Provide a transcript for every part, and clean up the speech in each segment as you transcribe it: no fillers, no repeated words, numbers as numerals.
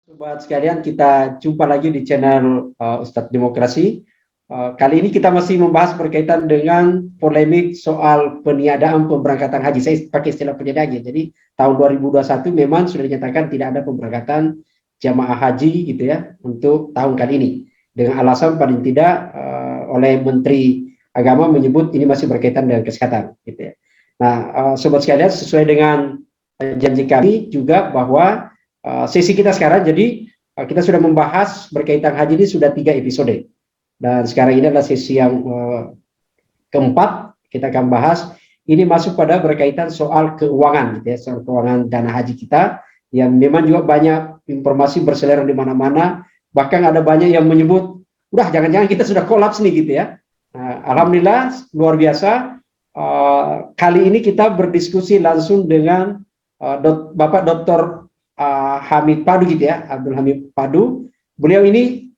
Sobat sekalian, kita jumpa lagi di channel Ustadz Demokrasi. Kali ini kita masih membahas berkaitan dengan polemik soal peniadaan pemberangkatan haji. Saya pakai istilah peniadaan. Jadi tahun 2021 memang sudah dinyatakan tidak ada pemberangkatan jamaah haji gitu ya untuk tahun kali ini. Dengan alasan paling tidak oleh Menteri Agama menyebut ini masih berkaitan dengan kesehatan gitu ya. Nah, sobat sekalian, sesuai dengan janji kami juga bahwa sesi kita sekarang, jadi kita sudah membahas berkaitan haji ini sudah 3 episode, dan sekarang ini adalah sesi yang keempat. Kita akan bahas ini masuk pada berkaitan soal keuangan, gitu ya, soal keuangan dana haji kita yang memang juga banyak informasi berseliweran di mana-mana, bahkan ada banyak yang menyebut, udah jangan-jangan kita sudah kolaps nih gitu ya. Alhamdulillah luar biasa. Kali ini kita berdiskusi langsung dengan Bapak Dr. Hamid Padu gitu ya, Abdul Hamid Padu. Beliau ini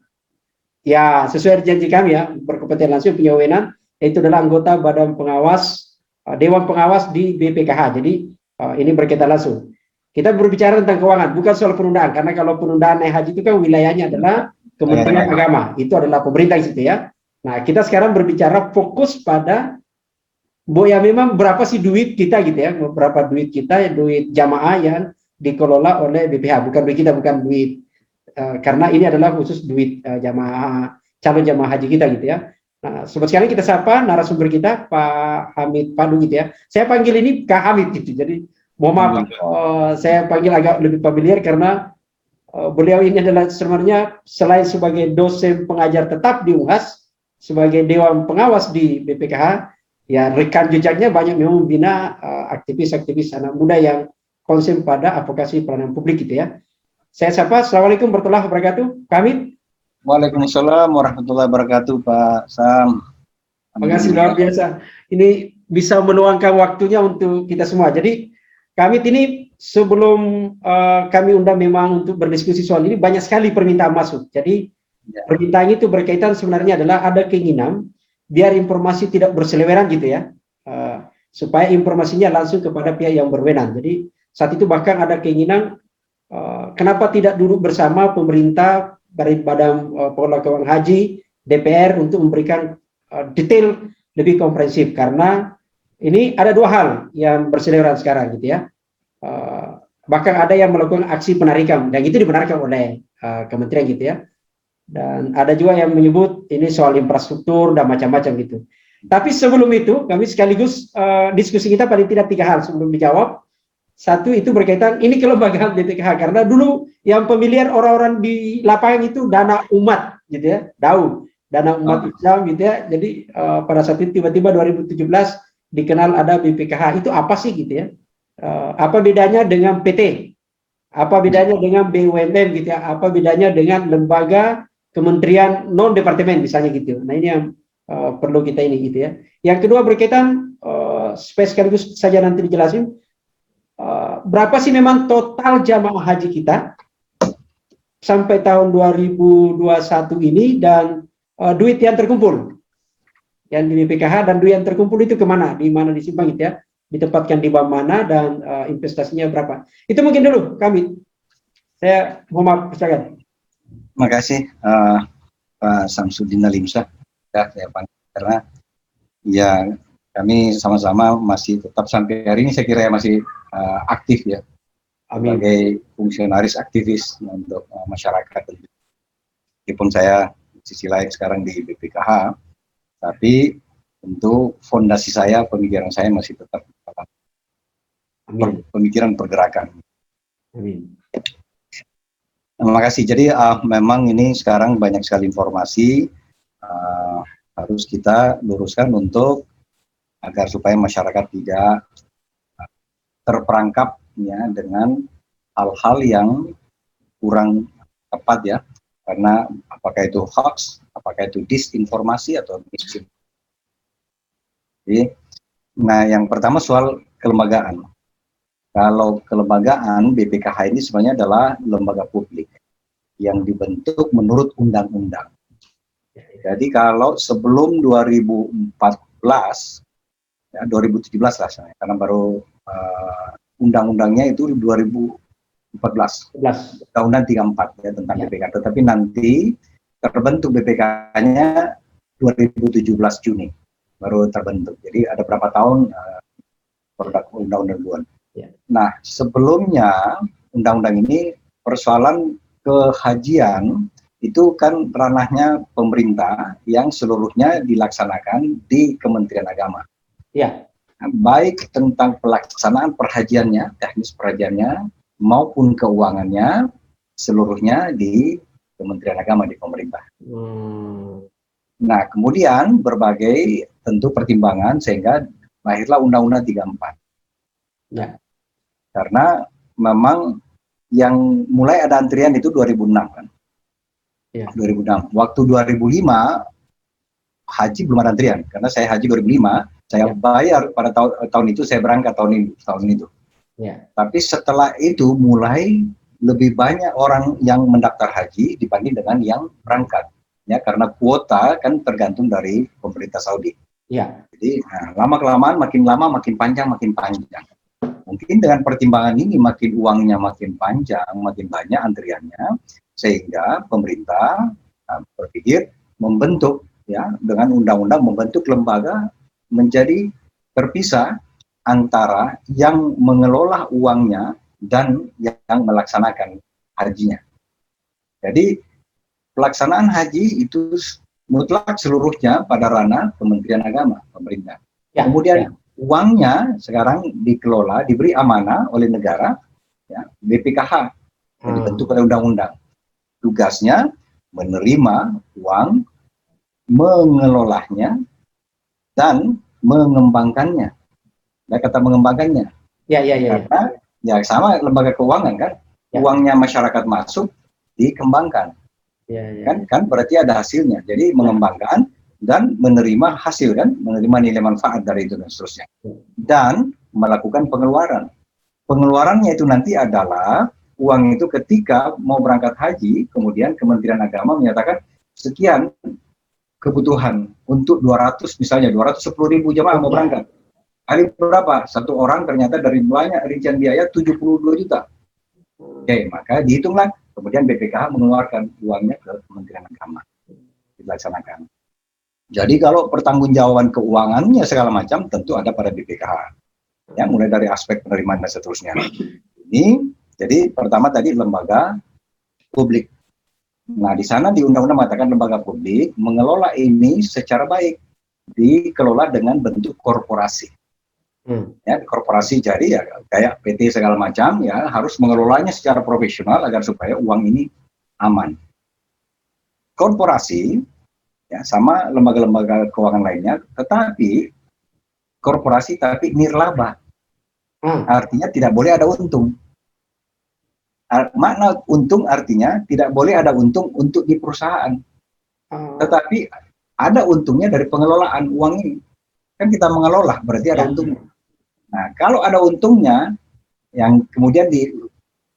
ya sesuai janji kami ya, berkompetensi langsung, punya wewenang, yaitu adalah anggota Badan Pengawas, Dewan Pengawas di BPKH. Jadi ini berkaitan langsung. Kita berbicara tentang keuangan, bukan soal penundaan, karena kalau penundaan naik haji itu kan wilayahnya adalah Kementerian Agama, itu adalah pemerintah situ ya. Nah, kita sekarang berbicara fokus pada ya memang berapa sih duit kita gitu ya, berapa duit kita, duit jamaah yang dikelola oleh BPH, bukan duit kita, bukan duit karena ini adalah khusus duit jamaah, calon jamaah haji kita gitu ya. Nah, sobat sekalian, kita sapa narasumber kita Pak Hamid Padu gitu ya. Saya panggil ini Kak Hamid gitu. Jadi mohon maaf, saya panggil agak lebih familiar karena beliau ini adalah sebenarnya selain sebagai dosen pengajar tetap di UNHAS, sebagai Dewan Pengawas di BPKH, ya rekan jejaknya banyak memang membina aktivis-aktivis anak muda yang konsen pada advokasi pelayanan publik gitu ya. Saya sapa, Assalamualaikum warahmatullahi wabarakatuh, Hamid. Waalaikumsalam warahmatullahi wabarakatuh, Pak Sam. Terima kasih, luar biasa. Ini bisa meluangkan waktunya untuk kita semua. Jadi Hamid ini sebelum kami undang memang untuk berdiskusi soal ini, banyak sekali permintaan masuk. Jadi permintaan itu berkaitan sebenarnya adalah ada keinginan biar informasi tidak berseliweran gitu ya, supaya informasinya langsung kepada pihak yang berwenang. Jadi saat itu bahkan ada keinginan kenapa tidak duduk bersama pemerintah dari Badan Pengelola Keuangan Haji, DPR untuk memberikan detail lebih komprehensif, karena ini ada dua hal yang berseliweran sekarang gitu ya. Bahkan ada yang melakukan aksi penarikan dan itu dibenarkan oleh kementerian gitu ya. Dan ada juga yang menyebut ini soal infrastruktur dan macam-macam gitu. Tapi sebelum itu kami sekaligus diskusi kita paling tidak 3 hal sebelum dijawab. Satu itu berkaitan ini kelembagaan BPKH, karena dulu yang pemilihan orang-orang di lapangan itu dana umat gitu ya, dana umat Islam gitu ya. Jadi pada saat itu tiba-tiba 2017 dikenal ada BPKH. Itu apa sih gitu ya? Apa bedanya dengan PT? Apa bedanya dengan BUMN gitu ya? Apa bedanya dengan lembaga kementerian non departemen misalnya gitu. Nah, ini yang perlu kita ini gitu ya. Yang kedua berkaitan sekaligus saja nanti dijelasin berapa sih memang total jamaah haji kita sampai tahun 2021 ini, dan duit yang terkumpul yang di BPKH, dan duit yang terkumpul itu kemana, di mana disimpan gitu ya, ditempatkan di bank mana, dan investasinya berapa. Itu mungkin dulu kami. Saya mohon maaf, silakan. Terima kasih Pak Samsudin Alimsyah ya, saya panggil karena ya kami sama-sama masih tetap sampai hari ini saya kira ya masih aktif ya. Amin. Sebagai fungsionaris aktivis untuk masyarakat. Meskipun saya sisi lain sekarang di BPKH, tapi tentu fondasi saya, pemikiran saya masih tetap pemikiran pergerakan. Amin. Terima kasih. Jadi memang ini sekarang banyak sekali informasi harus kita luruskan untuk agar supaya masyarakat tidak terperangkap ya dengan hal-hal yang kurang tepat ya, karena apakah itu hoax, apakah itu disinformasi atau misinformasi. Nah, yang pertama soal kelembagaan. Kalau kelembagaan BPKH ini sebenarnya adalah lembaga publik yang dibentuk menurut undang-undang. Jadi kalau sebelum 2014, ya 2017 lah, karena baru undang-undangnya itu 2014 14. 11. Undang-Undang 34 ya tentang Ya. BPK. Tetapi nanti terbentuk BPK-nya 2017 Juni baru terbentuk. Jadi ada berapa tahun produk undang-undang duluan. Ya. Nah, sebelumnya undang-undang ini persoalan kehajian itu kan ranahnya pemerintah yang seluruhnya dilaksanakan di Kementerian Agama. Ya. Baik tentang pelaksanaan perhajiannya, teknis perhajiannya, maupun keuangannya, seluruhnya di Kementerian Agama di pemerintah. Nah, kemudian berbagai tentu pertimbangan sehingga lahirlah Undang-Undang 34. Ya. Karena memang yang mulai ada antrian itu 2006 kan. Ya. 2006. Waktu 2005 haji belum ada antrian karena saya haji 2005, saya bayar pada tahun itu, saya berangkat tahun itu. Ya. Tapi setelah itu mulai lebih banyak orang yang mendaftar haji dibanding dengan yang berangkat. Ya, karena kuota kan tergantung dari pemerintah Saudi. Ya. Jadi lama-kelamaan makin lama makin panjang. Mungkin dengan pertimbangan ini makin uangnya makin panjang, makin banyak antriannya, sehingga pemerintah berpikir membentuk ya dengan undang-undang membentuk lembaga menjadi terpisah antara yang mengelola uangnya dan yang melaksanakan hajinya. Jadi pelaksanaan haji itu mutlak seluruhnya pada ranah Kementerian Agama, pemerintah. Ya. Kemudian uangnya sekarang dikelola, diberi amanah oleh negara, ya, BPKH yang dibentuk oleh undang-undang. Tugasnya menerima uang, mengelolanya, dan mengembangkannya. Nah, kata mengembangkannya. Ya. Karena ya sama lembaga keuangan kan, uangnya masyarakat masuk dikembangkan. Kan berarti ada hasilnya. Jadi mengembangkan dan menerima hasil kan, menerima nilai manfaat dari itu dan seterusnya. Dan melakukan pengeluaran. Pengeluarannya itu nanti adalah uang itu ketika mau berangkat haji, kemudian Kementerian Agama menyatakan sekian kebutuhan untuk 210.000 jemaah mau berangkat. Hari berapa? Satu orang ternyata dari banyak rincian biaya 72 juta. Oke, maka dihitunglah. Kemudian BPKH mengeluarkan uangnya ke Kementerian Agama. Dilaksanakan. Jadi kalau pertanggungjawaban keuangannya segala macam tentu ada pada BPKH. Ya, mulai dari aspek penerimaan dan seterusnya. Ini jadi pertama tadi lembaga publik. Nah, di sana di undang-undang mengatakan lembaga publik mengelola ini secara baik, dikelola dengan bentuk korporasi. Ya, korporasi jadi ya kayak PT segala macam ya harus mengelolanya secara profesional agar supaya uang ini aman. Korporasi ya sama lembaga-lembaga keuangan lainnya, tetapi korporasi tapi nirlaba. Artinya tidak boleh ada untung. Makna untung artinya tidak boleh ada untung untuk di perusahaan. Tetapi ada untungnya dari pengelolaan uang ini. Kan kita mengelola, berarti ada untungnya. Nah, kalau ada untungnya, yang kemudian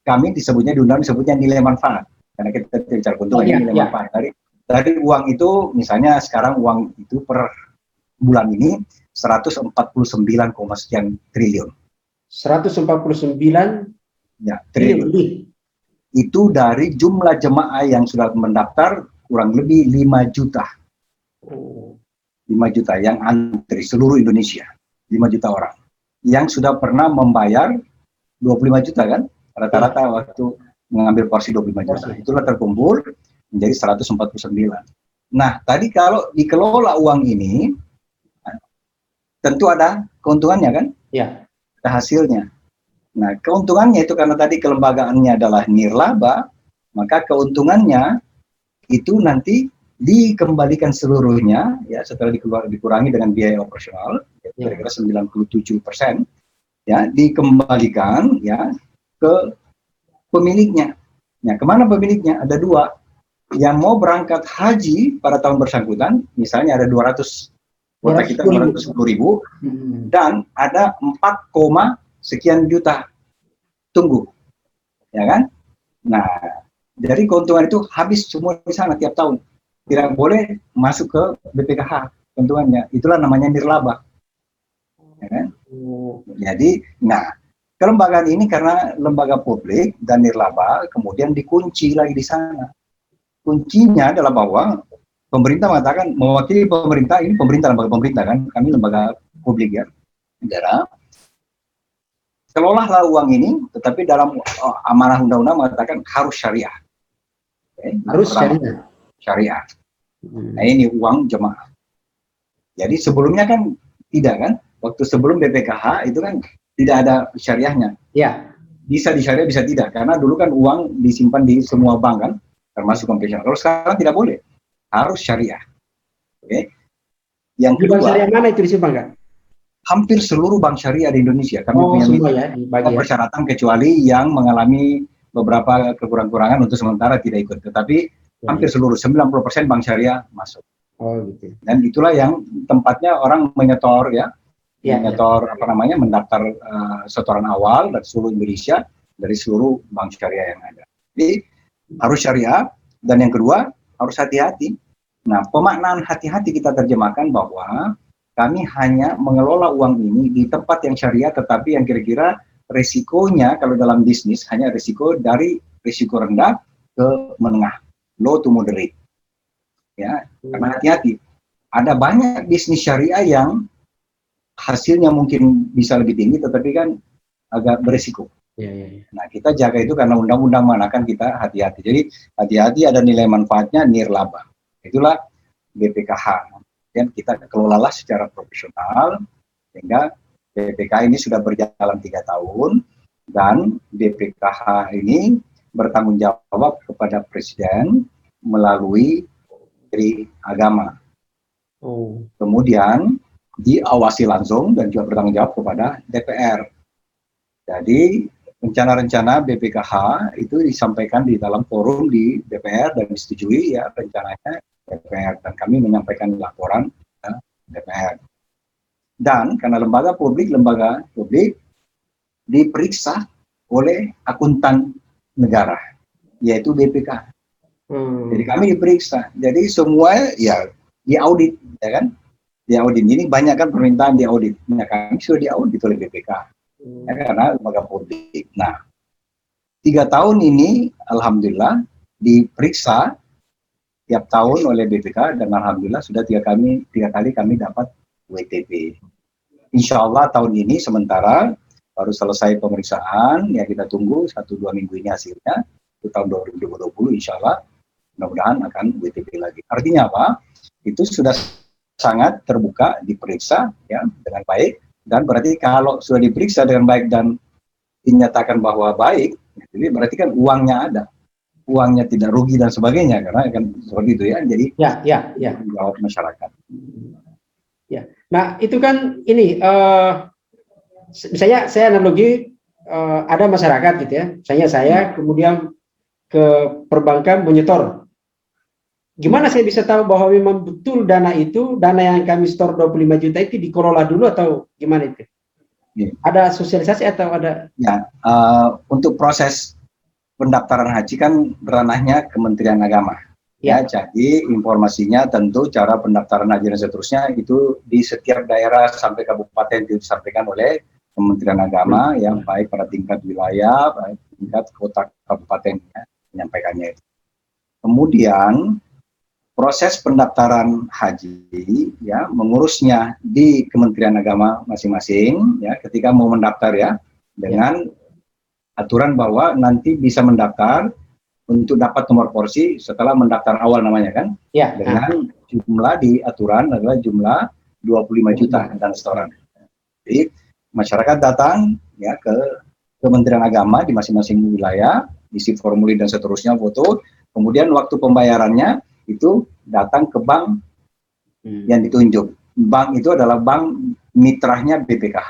kami disebutnya di undang disebutnya nilai manfaat. Karena kita bicara keuntungan, nilai manfaat. Dari uang itu, misalnya sekarang uang itu per bulan ini 149, sekian triliun. 149 ya, triliun. Itu dari jumlah jemaah yang sudah mendaftar kurang lebih 5 juta. 5 juta yang antri seluruh Indonesia. 5 juta orang. Yang sudah pernah membayar 25 juta kan? Rata-rata waktu mengambil porsi 25 juta. Itulah terkumpul menjadi 149. Nah, tadi kalau dikelola uang ini, tentu ada keuntungannya kan? Ya. Ada hasilnya. Nah, keuntungannya itu karena tadi kelembagaannya adalah nirlaba, maka keuntungannya itu nanti dikembalikan seluruhnya ya setelah dikurangi dengan biaya operasional kira-kira 97% ya dikembalikan ya ke pemiliknya. Nah, kemana pemiliknya? Ada dua. Yang mau berangkat haji pada tahun bersangkutan, misalnya ada 200 kuota kita 210.000 dan ada 4, sekian juta tunggu, ya kan? Nah, dari keuntungan itu habis semua di sana tiap tahun. Tidak boleh masuk ke BPKH keuntungannya. Itulah namanya nirlaba. Ya kan? Jadi, nah, kelembagaan ini karena lembaga publik dan nirlaba kemudian dikunci lagi di sana. Kuncinya adalah bahwa pemerintah mengatakan mewakili pemerintah, ini pemerintah, lembaga pemerintah kan, kami lembaga publik ya, negara. Kelolahlah uang ini, tetapi dalam amanah undang-undang mengatakan harus syariah. Okay? Harus syariah. Syariah. Nah ini uang jemaah. Jadi sebelumnya kan tidak kan, waktu sebelum BPKH itu kan tidak ada syariahnya. Ya. Bisa disyariah, bisa tidak, karena dulu kan uang disimpan di semua bank kan, termasuk konvensional. Kalau sekarang tidak boleh, harus syariah. Oke. Yang Di bank kedua, syariah mana itu disimpan kan? hampir seluruh bank syariah di Indonesia kami punya semua ya, dibagi persyaratan kecuali yang mengalami beberapa kekurangan untuk sementara tidak ikut. Tetapi hampir seluruh 90% bank syariah masuk. Oh gitu. Dan itulah yang tempatnya orang menyetor ya, menyetor apa namanya, mendaftar setoran awal dari seluruh Indonesia, dari seluruh bank syariah yang ada. Jadi harus syariah, dan yang kedua harus hati-hati. Nah, pemaknaan hati-hati kita terjemahkan bahwa kami hanya mengelola uang ini di tempat yang syariah, tetapi yang kira-kira resikonya kalau dalam bisnis hanya resiko dari risiko rendah ke menengah, low to moderate. Ya, karena hati-hati. Ada banyak bisnis syariah yang hasilnya mungkin bisa lebih tinggi, tetapi kan agak berisiko. Nah, kita jaga itu karena undang-undang mengatakan kita hati-hati. Jadi hati-hati, ada nilai manfaatnya nirlaba. Itulah BPKH. Dan kita kelolalah secara profesional sehingga BPKH ini sudah berjalan 3 tahun, dan BPKH ini bertanggung jawab kepada Presiden melalui Menteri Agama. Kemudian diawasi langsung dan juga bertanggung jawab kepada DPR. Jadi rencana-rencana BPKH itu disampaikan di dalam forum di DPR dan disetujui ya rencananya DPR, dan kami menyampaikan laporan ke DPR. Dan karena lembaga publik diperiksa oleh akuntan negara, yaitu BPK. Jadi kami diperiksa. Jadi semua ya diaudit, ya kan? Diaudit. Ini banyak kan permintaan diaudit. Nah, kami sudah diaudit oleh BPK. Ya, karena lembaga publik. Nah, 3 tahun ini alhamdulillah diperiksa tiap tahun oleh BPK, dan alhamdulillah sudah 3 kali kami dapat WTP. Insya Allah tahun ini sementara baru selesai pemeriksaan, ya kita tunggu 1-2 minggu ini hasilnya. Itu tahun 2020 insya Allah mudah-mudahan akan WTP lagi. Artinya apa? Itu sudah sangat terbuka, diperiksa ya dengan baik, dan berarti kalau sudah diperiksa dengan baik dan dinyatakan bahwa baik, jadi berarti kan uangnya ada. Uangnya tidak rugi dan sebagainya, karena kan seperti itu ya. Jadi jawab masyarakat. Ya. Nah itu kan ini misalnya saya analogi ada masyarakat gitu ya. Misalnya saya kemudian ke perbankan menyetor. Gimana saya bisa tahu bahwa memang betul dana yang kami setor 25 juta itu dikelola dulu atau gimana itu? Ada sosialisasi atau ada? Ya, untuk proses pendaftaran haji kan ranahnya Kementerian Agama. Ya, jadi informasinya tentu cara pendaftaran haji dan seterusnya itu di setiap daerah sampai kabupaten itu disampaikan oleh Kementerian Agama, yang baik pada tingkat wilayah, baik tingkat kota kabupaten ya, menyampaikannya itu. Kemudian proses pendaftaran haji ya mengurusnya di Kementerian Agama masing-masing ya ketika mau mendaftar ya, dengan aturan bahwa nanti bisa mendaftar untuk dapat nomor porsi setelah mendaftar awal namanya kan, dengan jumlah di aturan adalah jumlah 25 juta dan setoran. Jadi masyarakat datang ya ke Kementerian Agama di masing-masing wilayah, isi formulir dan seterusnya, foto, kemudian waktu pembayarannya itu datang ke bank yang ditunjuk. Bank itu adalah bank mitranya BPKH.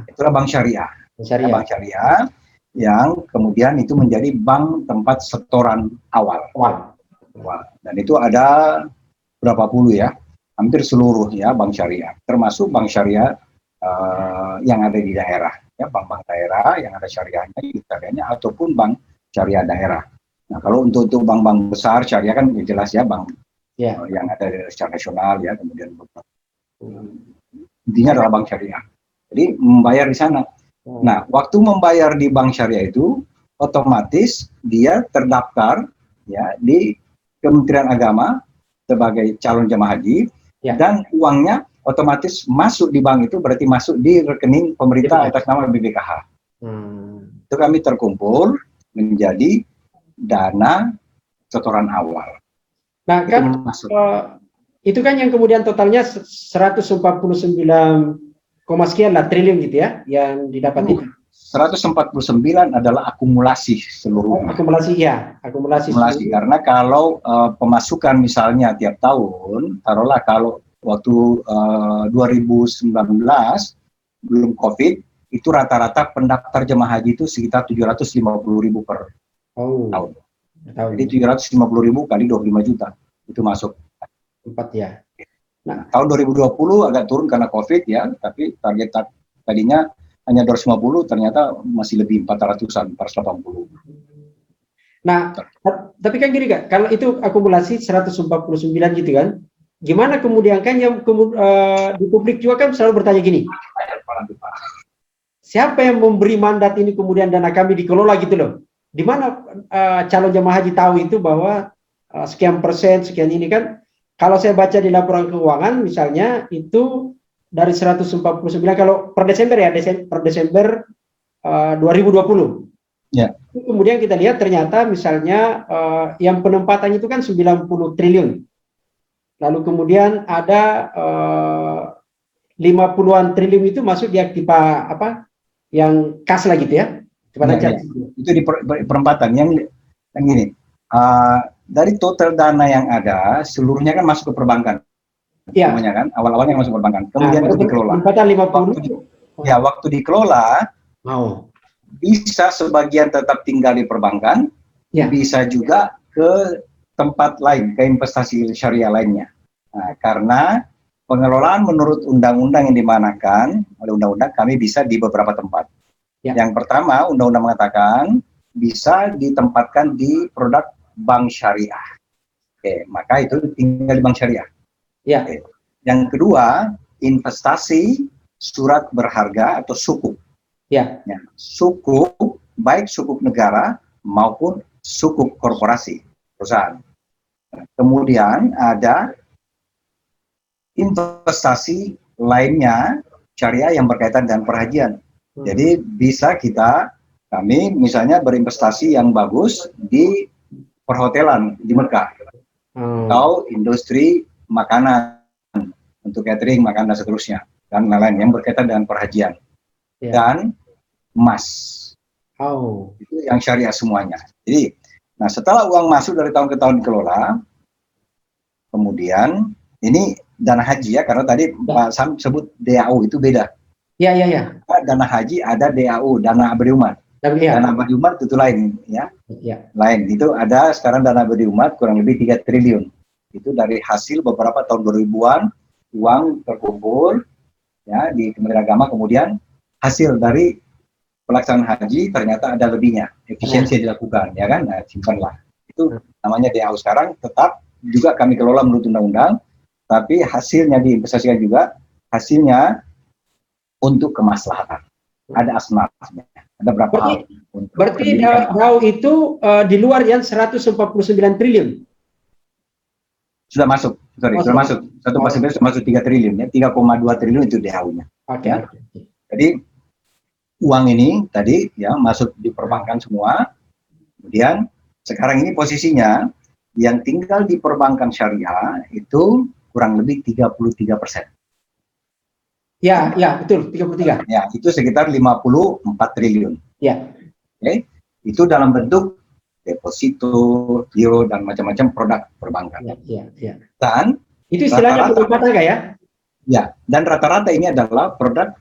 Itulah bank syariah. Bank syariah yang kemudian itu menjadi bank tempat setoran awal. Dan itu ada berapa puluh ya, hampir seluruh ya bank syariah, termasuk bank syariah yang ada di daerah, ya bank-bank daerah yang ada syariahnya, ataupun bank syariah daerah. Nah, kalau untuk bank-bank besar syariah kan jelas ya bank yang ada secara nasional ya, kemudian intinya adalah bank syariah. Jadi membayar di sana. Nah, waktu membayar di bank syariah itu otomatis dia terdaftar ya di Kementerian Agama sebagai calon jemaah haji, Ya. dan uangnya otomatis masuk di bank itu, berarti masuk di rekening pemerintah atas nama BPKH. Itu kami terkumpul menjadi dana setoran awal. Nah, kan itu kan yang kemudian totalnya 149, sekian lah triliun gitu ya yang didapat itu. 149 adalah akumulasi seluruhnya. Akumulasi Karena kalau pemasukan misalnya tiap tahun, taruhlah kalau waktu 2019 belum COVID, itu rata-rata pendaftar jemaah haji itu sekitar 750.000 per tahun. Jadi 750.000 kali 25 juta itu masuk. Ya. Nah, tahun 2020 agak turun karena COVID ya, tapi target tadinya hanya 250, ternyata masih lebih 400-an, 480. Nah, tapi kan gini Kak, kalau itu akumulasi 149 gitu kan, gimana kemudian kan yang di publik juga kan selalu bertanya gini, siapa yang memberi mandat ini kemudian dana kami dikelola gitu loh? Di mana calon jemaah haji tahu itu bahwa sekian persen, sekian ini kan, kalau saya baca di laporan keuangan misalnya itu dari 149 kalau per Desember ya, per Desember 2020. Ya. Kemudian kita lihat ternyata misalnya yang penempatan itu kan 90 triliun. Lalu kemudian ada 50-an triliun itu masuk di aktiva apa? Yang kas lah gitu ya. Itu di perempatan yang gini. Dari total dana yang ada, seluruhnya kan masuk ke perbankan. Ya. Semuanya kan, awal-awalnya masuk ke perbankan. Kemudian itu dikelola. Waktu dikelola, bisa sebagian tetap tinggal di perbankan, bisa juga ke tempat lain, ke investasi syariah lainnya. Nah, karena pengelolaan menurut undang-undang yang dimanakan oleh undang-undang, kami bisa di beberapa tempat. Yang pertama, undang-undang mengatakan bisa ditempatkan di produk bank syariah. Oke, maka itu tinggal di bank syariah. Ya. Oke. Yang kedua, investasi surat berharga atau sukuk. Ya. Sukuk, baik sukuk negara maupun sukuk korporasi, perusahaan. Kemudian ada investasi lainnya syariah yang berkaitan dengan perhajian. Jadi bisa kami misalnya berinvestasi yang bagus di perhotelan di Mekah, atau industri makanan untuk catering, makan dan seterusnya, dan lain-lain yang berkaitan dengan perhajian. Dan emas. Itu yang syariah semuanya. Jadi, nah setelah uang masuk dari tahun ke tahun dikelola, kemudian ini dana haji ya, karena tadi Pak Sam sebut DAU itu beda. Ya. Dana haji ada DAU, dana abadi umat. Dana abadi umat itu lain ya. Lain. Itu ada sekarang dana abadi umat kurang lebih 3 triliun. Itu dari hasil beberapa tahun 2000-an uang terkumpul ya di Kementerian Agama, kemudian hasil dari pelaksanaan haji ternyata ada lebihnya, efisiensi dilakukan ya kan, nah, simpanlah. Itu namanya DAU. Sekarang tetap juga kami kelola menurut undang-undang, tapi hasilnya diinvestasikan juga, hasilnya untuk kemaslahatan. Ada asnafnya, ada berapa hal. Berarti DAU itu di luar yang 149 triliun? Sudah masuk, sudah masuk. 149 sudah masuk 3 triliun ya, 3,2 triliun itu DAU-nya. Ya. Jadi uang ini tadi ya masuk di perbankan semua. Kemudian sekarang ini posisinya yang tinggal di perbankan syariah itu kurang lebih 33%. Ya, betul, 33. Ya, itu sekitar 54 triliun. Ya. Oke. Itu dalam bentuk deposito, giro, dan macam-macam produk perbankan. Ya. Dan itu istilahnya pendapatan nggak ya? Ya, dan rata-rata ini adalah produk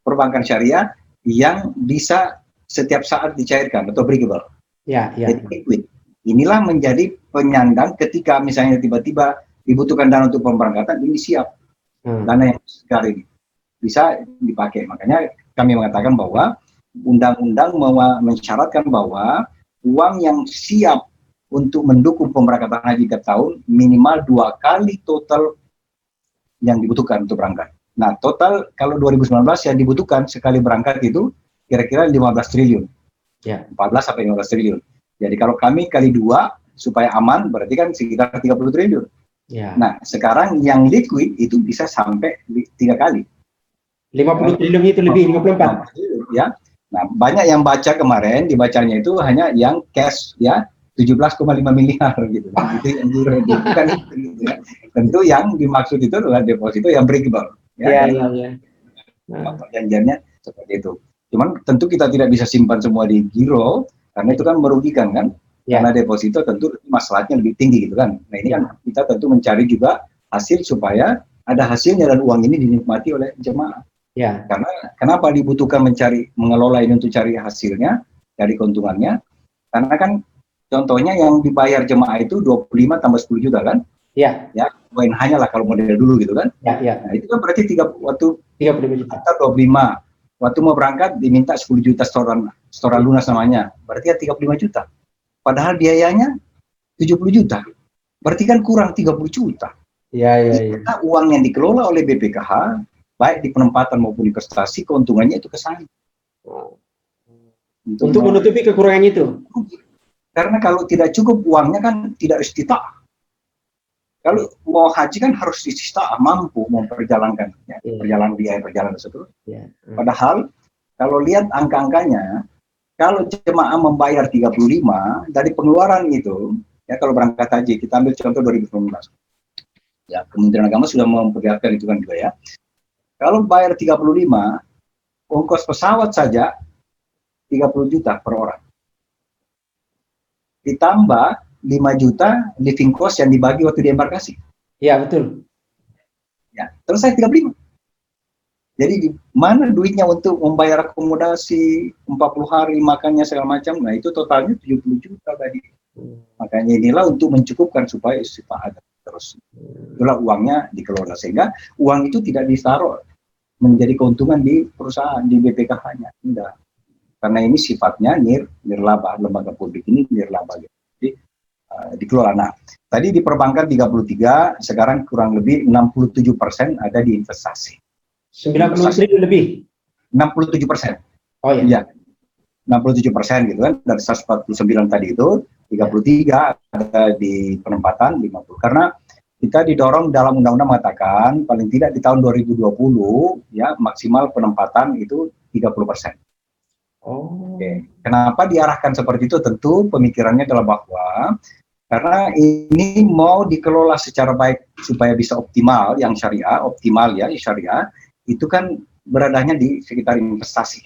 perbankan syariah yang bisa setiap saat dicairkan atau breakable. Ya. Jadi liquid. Inilah menjadi penyandang ketika misalnya tiba-tiba dibutuhkan dana untuk pemberangkatan, ini siap. Dana yang segar ini bisa dipakai. Makanya kami mengatakan bahwa undang-undang mensyaratkan bahwa uang yang siap untuk mendukung pemberangkatan haji tiap tahun minimal 2 kali total yang dibutuhkan untuk berangkat. Nah, total kalau 2019 yang dibutuhkan sekali berangkat itu kira-kira 15 triliun. Ya. 14 sampai 15 triliun. Jadi kalau kami kali 2 supaya aman berarti kan sekitar 30 triliun. Ya. Nah, sekarang yang liquid itu bisa sampai 3 kali. 50 triliun itu lebih 54. Ya. Nah, banyak yang baca kemarin dibacanya itu hanya yang cash ya 17,5 miliar gitu. Itu yang bukan itu gitu, ya. Tentu yang dimaksud itu adalah deposito yang breakable. Ya. Nah. Perjanjiannya seperti itu. Cuman tentu kita tidak bisa simpan semua di giro karena itu kan merugikan kan. Karena deposito tentu masalahnya lebih tinggi gitu kan. Nah ini kan kita tentu mencari juga hasil supaya ada hasilnya dan uang ini dinikmati oleh jemaah. Ya. Karena kenapa dibutuhkan mengelola ini untuk cari hasilnya dari keuntungannya? Karena kan contohnya yang dibayar jemaah itu 25 tambah 10 juta kan? Ya. Ya, hanya lah kalau model dulu gitu kan? Ya. Nah itu kan berarti 35 juta. 25. Waktu mau berangkat diminta 10 juta setoran lunas namanya. Berarti ya 35 juta. Padahal biayanya 70 juta. Berarti kan kurang 30 juta. Karena uang yang dikelola oleh BPKH, baik di penempatan maupun investasi, keuntungannya itu ke sana. Untuk menutupi kekurangan itu. Karena kalau tidak cukup uangnya kan tidak istita'ah. Kalau mau haji kan harus istita'ah, mampu memperjalankan biaya perjalanan tersebut. Padahal kalau lihat angka-angkanya, kalau jemaah membayar 35 dari pengeluaran itu, ya kalau berangkat haji, kita ambil contoh 2019. Ya, Kementerian Agama sudah memperlihatkan itu kan juga ya. Kalau bayar 35, ongkos pesawat saja 30 juta per orang. Ditambah 5 juta living cost yang dibagi waktu di embarkasi. Ya, betul. Ya, terus saya 35. Jadi di mana duitnya untuk membayar akomodasi 40 hari makannya segala macam? Nah itu totalnya 70 juta tadi. Makanya inilah untuk mencukupkan supaya istita'ah terus. Itulah uangnya dikelola sehingga uang itu tidak ditaruh menjadi keuntungan di perusahaan di BPKH-nya. Tidak. Karena ini sifatnya nirlaba, lembaga publik ini nirlaba. Jadi dikelola. Nah, tadi di perbankan 33, sekarang kurang lebih 67% ada di investasi. 90 triliun lebih. 67%. Oh iya. 67% gitu kan, dari 149 tadi itu, 33 ada di penempatan, 50. Karena kita didorong dalam undang-undang mengatakan, paling tidak di tahun 2020, ya maksimal penempatan itu 30%. Oke. Kenapa diarahkan seperti itu? Tentu pemikirannya adalah bahwa, karena ini mau dikelola secara baik supaya bisa optimal, yang syariah, optimal ya, syariah, itu kan beradanya di sekitar investasi.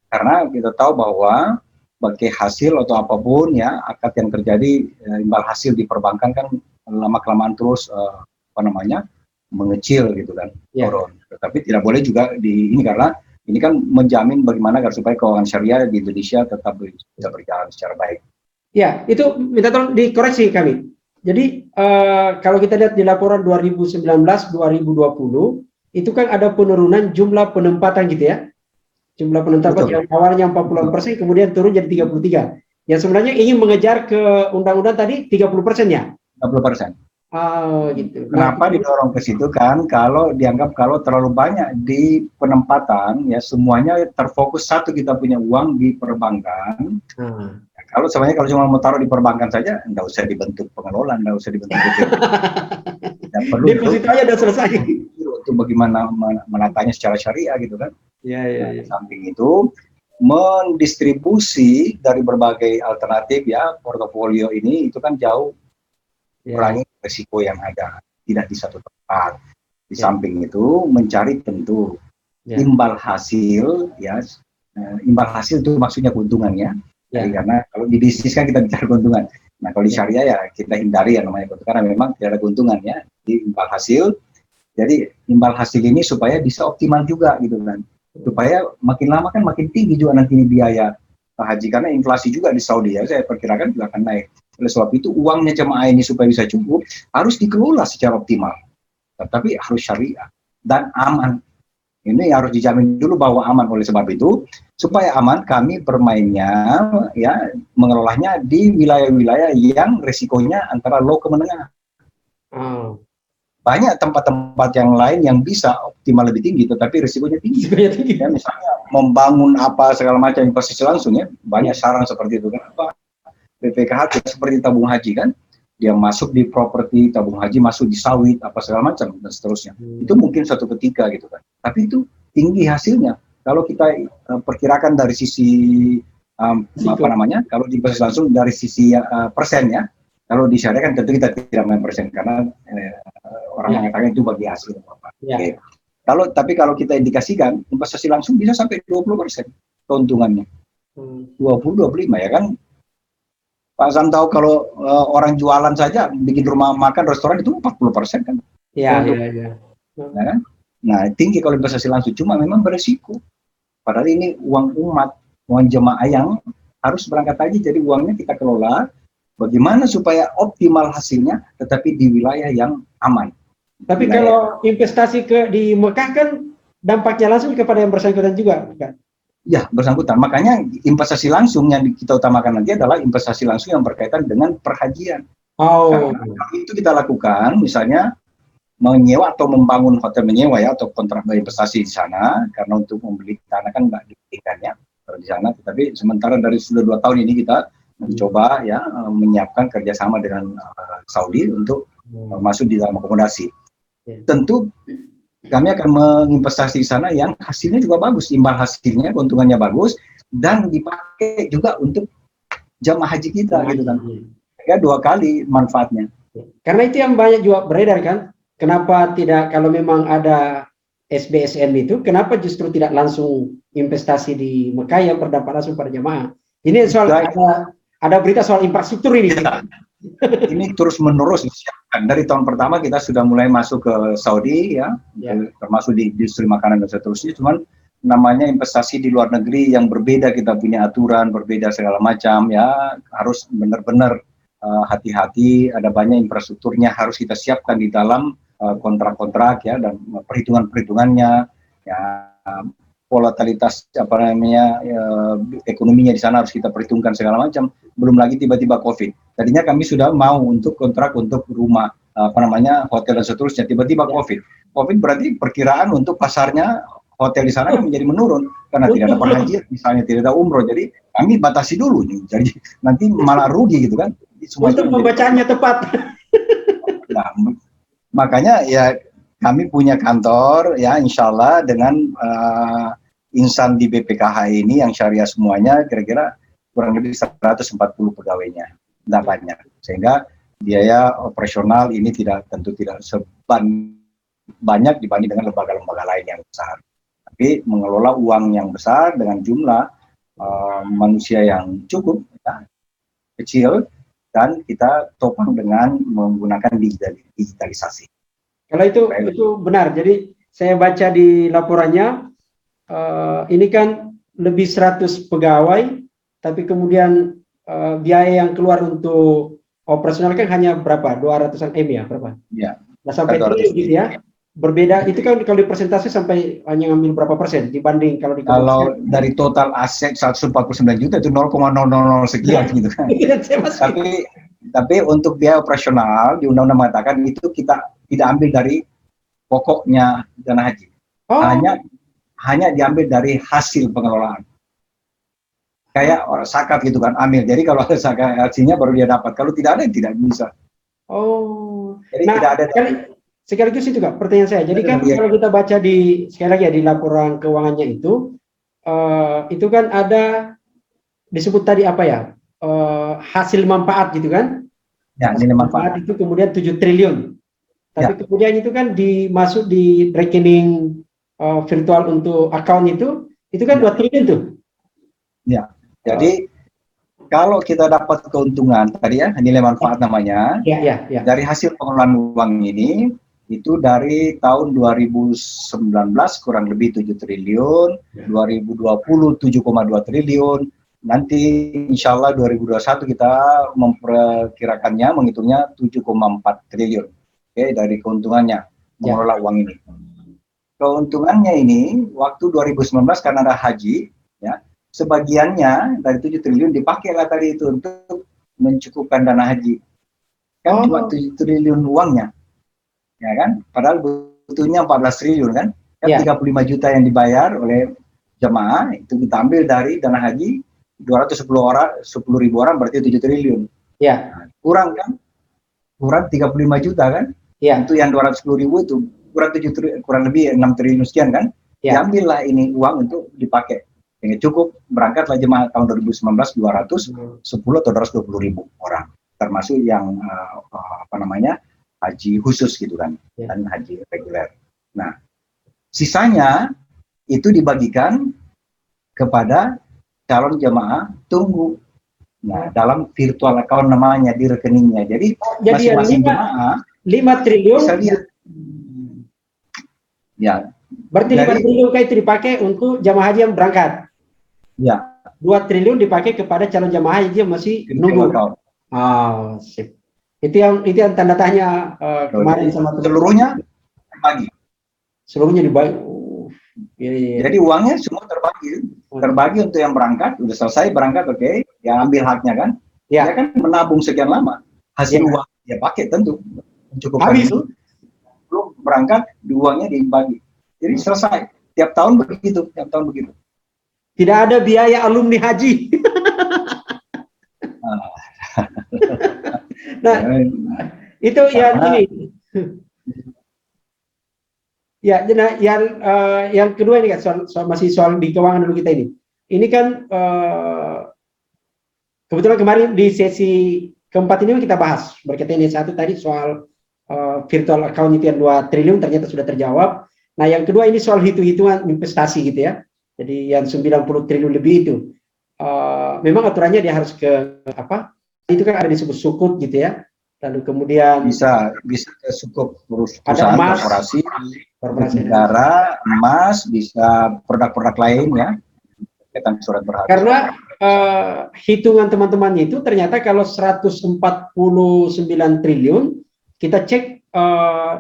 Karena kita tahu bahwa bagi hasil atau apapun ya, akad yang terjadi, imbal hasil di perbankan kan lama-kelamaan terus mengecil gitu kan, turun. Tetapi tidak boleh juga ini karena ini kan menjamin bagaimana agar supaya keuangan syariah di Indonesia tetap bisa berjalan secara baik. Ya, itu minta tolong dikoreksi kami. Jadi kalau kita lihat di laporan 2019-2020 itu kan ada penurunan jumlah penempatan gitu ya. Jumlah penempatan yang awalnya 40% kemudian turun jadi 33. Yang sebenarnya ingin mengejar ke undang-undang tadi 30% ya? 30%. Oh, gitu. Kenapa didorong ke situ kan? Kalau dianggap kalau terlalu banyak di penempatan ya semuanya terfokus satu, kita punya uang di perbankan. Kalau sebenarnya kalau cuma mau taruh di perbankan saja, nggak usah dibentuk pengelolaan, nggak usah dibentuk perlu depositonya udah selesai untuk bagaimana menatanya secara syariah gitu kan. Di samping itu mendistribusi dari berbagai alternatif ya portofolio ini itu kan jauh kurangi risiko yang ada, tidak di satu tempat. Di samping itu mencari tentu imbal hasil ya, imbal hasil itu maksudnya keuntungannya. Jadi karena kalau di bisnis kan kita bicara keuntungan. Nah kalau di syariah ya kita hindari yang namanya keuntungan karena memang tidak ada keuntungan ya di imbal hasil. Jadi imbal hasil ini supaya bisa optimal juga gitu kan. Supaya makin lama kan makin tinggi juga nanti biaya haji karena inflasi juga di Saudi ya saya perkirakan juga akan naik. Oleh sebab itu uangnya jemaah ini supaya bisa cukup harus dikelola secara optimal. Tetapi harus syariah dan aman. Ini harus dijamin dulu bahwa aman. Oleh sebab itu supaya aman kami bermainnya ya mengelolanya di wilayah-wilayah yang resikonya antara low ke menengah. banyak tempat-tempat yang lain yang bisa optimal lebih tinggi, tetapi risikonya tinggi. Ya, misalnya membangun apa segala macam investasi langsung ya, banyak saran seperti itu. Kenapa? BPKH seperti tabung haji kan, dia masuk di properti, tabung haji masuk di sawit, apa segala macam dan seterusnya. Itu mungkin suatu ketika gitu kan. Tapi itu tinggi hasilnya. Kalau kita perkirakan dari sisi apa namanya, kalau di investasi langsung dari sisi persennya, kalau di syariah kan tentu kita tidak main persen karena orang mengatakan itu bagi hasil apa. Okay. Tapi kalau kita indikasikan investasi langsung bisa sampai 20% keuntungannya. 20-25 ya kan. Pak Sam tahu kalau orang jualan saja bikin rumah makan restoran itu 40% kan. Iya. Ya kan? Nah, tinggi kalau investasi langsung, cuma memang beresiko. Padahal ini uang umat, uang jemaah yang harus berangkat haji, jadi uangnya kita kelola bagaimana supaya optimal hasilnya, tetapi di wilayah yang aman. Tapi kalau investasi di Mekah kan dampaknya langsung kepada yang bersangkutan juga, kan? Ya, bersangkutan. Makanya investasi langsung yang kita utamakan nanti adalah investasi langsung yang berkaitan dengan perhajian. Karena itu kita lakukan, misalnya menyewa atau membangun hotel menyewa ya, atau kontrak investasi di sana, karena untuk membeli tanah kan nggak dibelikannya di sana. Tetapi sementara dari sudah 2 tahun ini kita mencoba ya menyiapkan kerjasama dengan Saudi untuk masuk di dalam akomodasi. Tentu kami akan menginvestasi di sana yang hasilnya juga bagus, imbal hasilnya, keuntungannya bagus, dan dipakai juga untuk jamaah haji kita gitu kan. Ya 2 kali manfaatnya. Karena itu yang banyak juga beredar kan. Kenapa tidak, kalau memang ada SBSN itu, kenapa justru tidak langsung investasi di Mekah yang berdampak langsung pada jamaah? Ini soal ada berita soal infrastruktur ini. Ya. Ini terus menerus disiapkan. Dari tahun pertama kita sudah mulai masuk ke Saudi ya. Termasuk di industri makanan dan seterusnya. Cuman namanya investasi di luar negeri yang berbeda, kita punya aturan berbeda segala macam ya, harus benar-benar hati-hati. Ada banyak infrastrukturnya harus kita siapkan di dalam kontrak-kontrak ya, dan perhitungan-perhitungannya ya, volatilitas apa namanya ekonominya di sana harus kita perhitungkan segala macam. Belum lagi tiba-tiba COVID. Tadinya kami sudah mau untuk kontrak untuk rumah apa namanya hotel dan seterusnya, tiba-tiba COVID berarti perkiraan untuk pasarnya hotel di sana kan menjadi menurun karena tidak ada perhajian, misalnya tidak ada umroh. Jadi kami batasi dulu nih, jadi nanti malah rugi gitu kan. Semua untuk membacaannya tepat. Nah, makanya ya kami punya kantor ya, insya Allah dengan insan di BPKH ini yang syariah semuanya kira-kira kurang lebih 140 pegawainya, tidak banyak, sehingga biaya operasional ini tentu tidak banyak dibanding dengan lembaga-lembaga lain yang besar. Tapi mengelola uang yang besar dengan jumlah manusia yang cukup ya, kecil, dan kita topang dengan menggunakan digitalisasi. Kalau itu benar. Jadi saya baca di laporannya, ini kan lebih 100 pegawai, tapi kemudian biaya yang keluar untuk operasional kan hanya berapa? 200-an M ya, berapa? Ya. Nah, sampai itu gitu ya. Berbeda itu kan kalau di persentase sampai hanya ngambil berapa persen dibanding kalau dari total aset 149 juta itu 0,000 sekian gitu kan. Tapi untuk biaya operasional di undang-undang mengatakan itu kita tidak ambil dari pokoknya dana haji. Hanya diambil dari hasil pengelolaan. Kayak orang zakat gitu kan, ambil. Jadi kalau ada zakat hajinya baru dia dapat. Kalau tidak ada tidak bisa. Jadi tidak ada. Sekaligus itu Kak, pertanyaan saya. Jadi kan kalau kita baca sekali lagi ya di laporan keuangannya itu kan ada disebut tadi apa ya, hasil manfaat gitu kan? Ya, nilai manfaat itu kemudian 7 triliun. Tapi kemudian itu kan dimasuk di rekening virtual untuk account itu kan 2 triliun tuh. Ya, jadi kalau kita dapat keuntungan tadi ya, nilai manfaat namanya, dari hasil pengelolaan uang ini, itu dari tahun 2019 kurang lebih 7 triliun, 2020 7,2 triliun, nanti insya Allah 2021 kita memperkirakannya, menghitungnya 7,4 triliun, dari keuntungannya mengelola uang ini. Keuntungannya ini, waktu 2019 karena ada haji, ya, sebagiannya dari 7 triliun dipakailah tadi itu untuk mencukupkan dana haji. Kan cuma 7 triliun uangnya. ya kan? Padahal butuhnya 14 triliun kan? Kan Ya. 35 juta yang dibayar oleh jemaah itu kita ambil dari dana haji 210 ribu orang berarti 7 triliun. Ya. Nah, kurang kan? Kurang 35 juta kan? Ya. Itu yang 210 ribu itu kurang lebih 6 triliun sekian kan? Ya. Diambillah ini uang untuk dipakai. Yang cukup berangkatlah jemaah tahun 2019 210 atau 220 ribu orang, termasuk yang haji khusus gitu kan, dan haji reguler. Nah, sisanya itu dibagikan kepada calon jemaah tunggu. Nah, dalam virtual account namanya di rekeningnya. Jadi masing-masing jemaah 5 triliun bisa lihat. Ya. Berarti 5 triliun itu dipakai untuk jamaah haji yang berangkat. Ya. 2 triliun dipakai kepada calon jamaah haji yang masih nunggu. Oh, sip. Itu yang tanda tanya kemarin sama teman. Seluruhnya terbagi. Seluruhnya dibagi. Jadi uangnya semua terbagi untuk yang berangkat, udah selesai berangkat, oke, yang ambil haknya kan, dia kan menabung sekian lama, hasil uang dia pakai tentu mencukupkan itu, belum berangkat, uangnya dibagi, jadi selesai, tiap tahun begitu. Tidak ada biaya alumni haji. Nah, itu yang ini. Ya, nah, yang kedua ini kan masih soal di keuangan dulu kita ini. Ini kan kebetulan kemarin di sesi keempat ini kita bahas berkaitan yang satu tadi soal virtual account itu yang 2 triliun ternyata sudah terjawab. Nah, yang kedua ini soal hitung-hitungan investasi gitu ya. Jadi yang 90 triliun lebih itu memang aturannya dia harus ke apa? Itu kan ada disebut sukuk gitu ya. Lalu kemudian bisa ke sukuk perusahaan korporasi negara, emas, bisa produk-produk lain ya, surat berharga. Karena hitungan teman-temannya itu ternyata kalau 149 triliun kita cek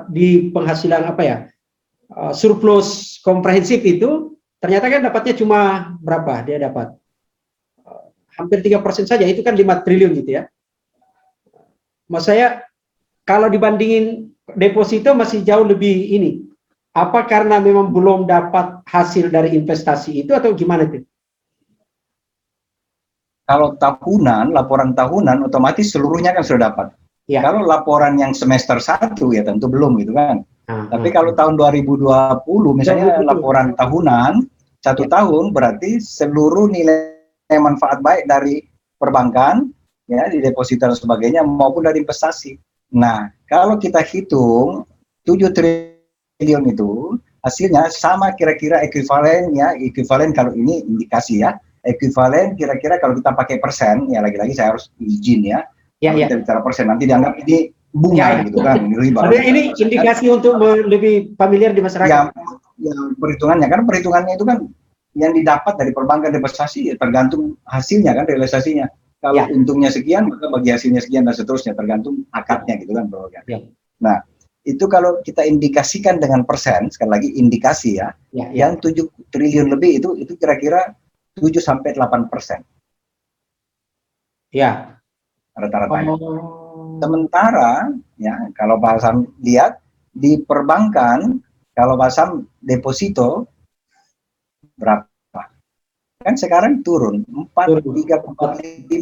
di penghasilan apa ya, surplus komprehensif itu ternyata kan dapatnya cuma berapa, dia dapat hampir 3% saja, itu kan 5 triliun gitu ya. Mas saya kalau dibandingin deposito masih jauh lebih ini. Apa karena memang belum dapat hasil dari investasi itu atau gimana tuh? Kalau tahunan, laporan tahunan otomatis seluruhnya kan sudah dapat. Ya. Kalau laporan yang semester 1 ya tentu belum gitu kan. Tapi kalau tahun 2020 misalnya laporan tahunan 1 tahun berarti seluruh nilai manfaat baik dari perbankan ya di deposito dan sebagainya maupun dari investasi. Nah, kalau kita hitung 7 triliun itu hasilnya sama kira-kira ekuivalen kalau ini indikasi ya. Ekuivalen kira-kira kalau kita pakai persen, ya lagi-lagi saya harus izin ya. Kita bicara persen nanti dianggap ini bunga gitu kan, ini riba. Ini indikasi kan? Untuk lebih familiar di masyarakat. Ya perhitungannya kan perhitungannya itu kan yang didapat dari perbankan investasi ya, tergantung hasilnya kan realisasinya. Kalau untungnya sekian, maka bagi hasilnya sekian dan seterusnya, tergantung akadnya gitu kan. Nah, itu kalau kita indikasikan dengan persen, sekali lagi indikasi ya, yang 7 triliun lebih itu kira-kira 7-8%. Ya. Rata-ratanya. Sementara, ya kalau Pak Hasan lihat, di perbankan, kalau Pak Hasan deposito, berapa? Kan sekarang turun 3,54%.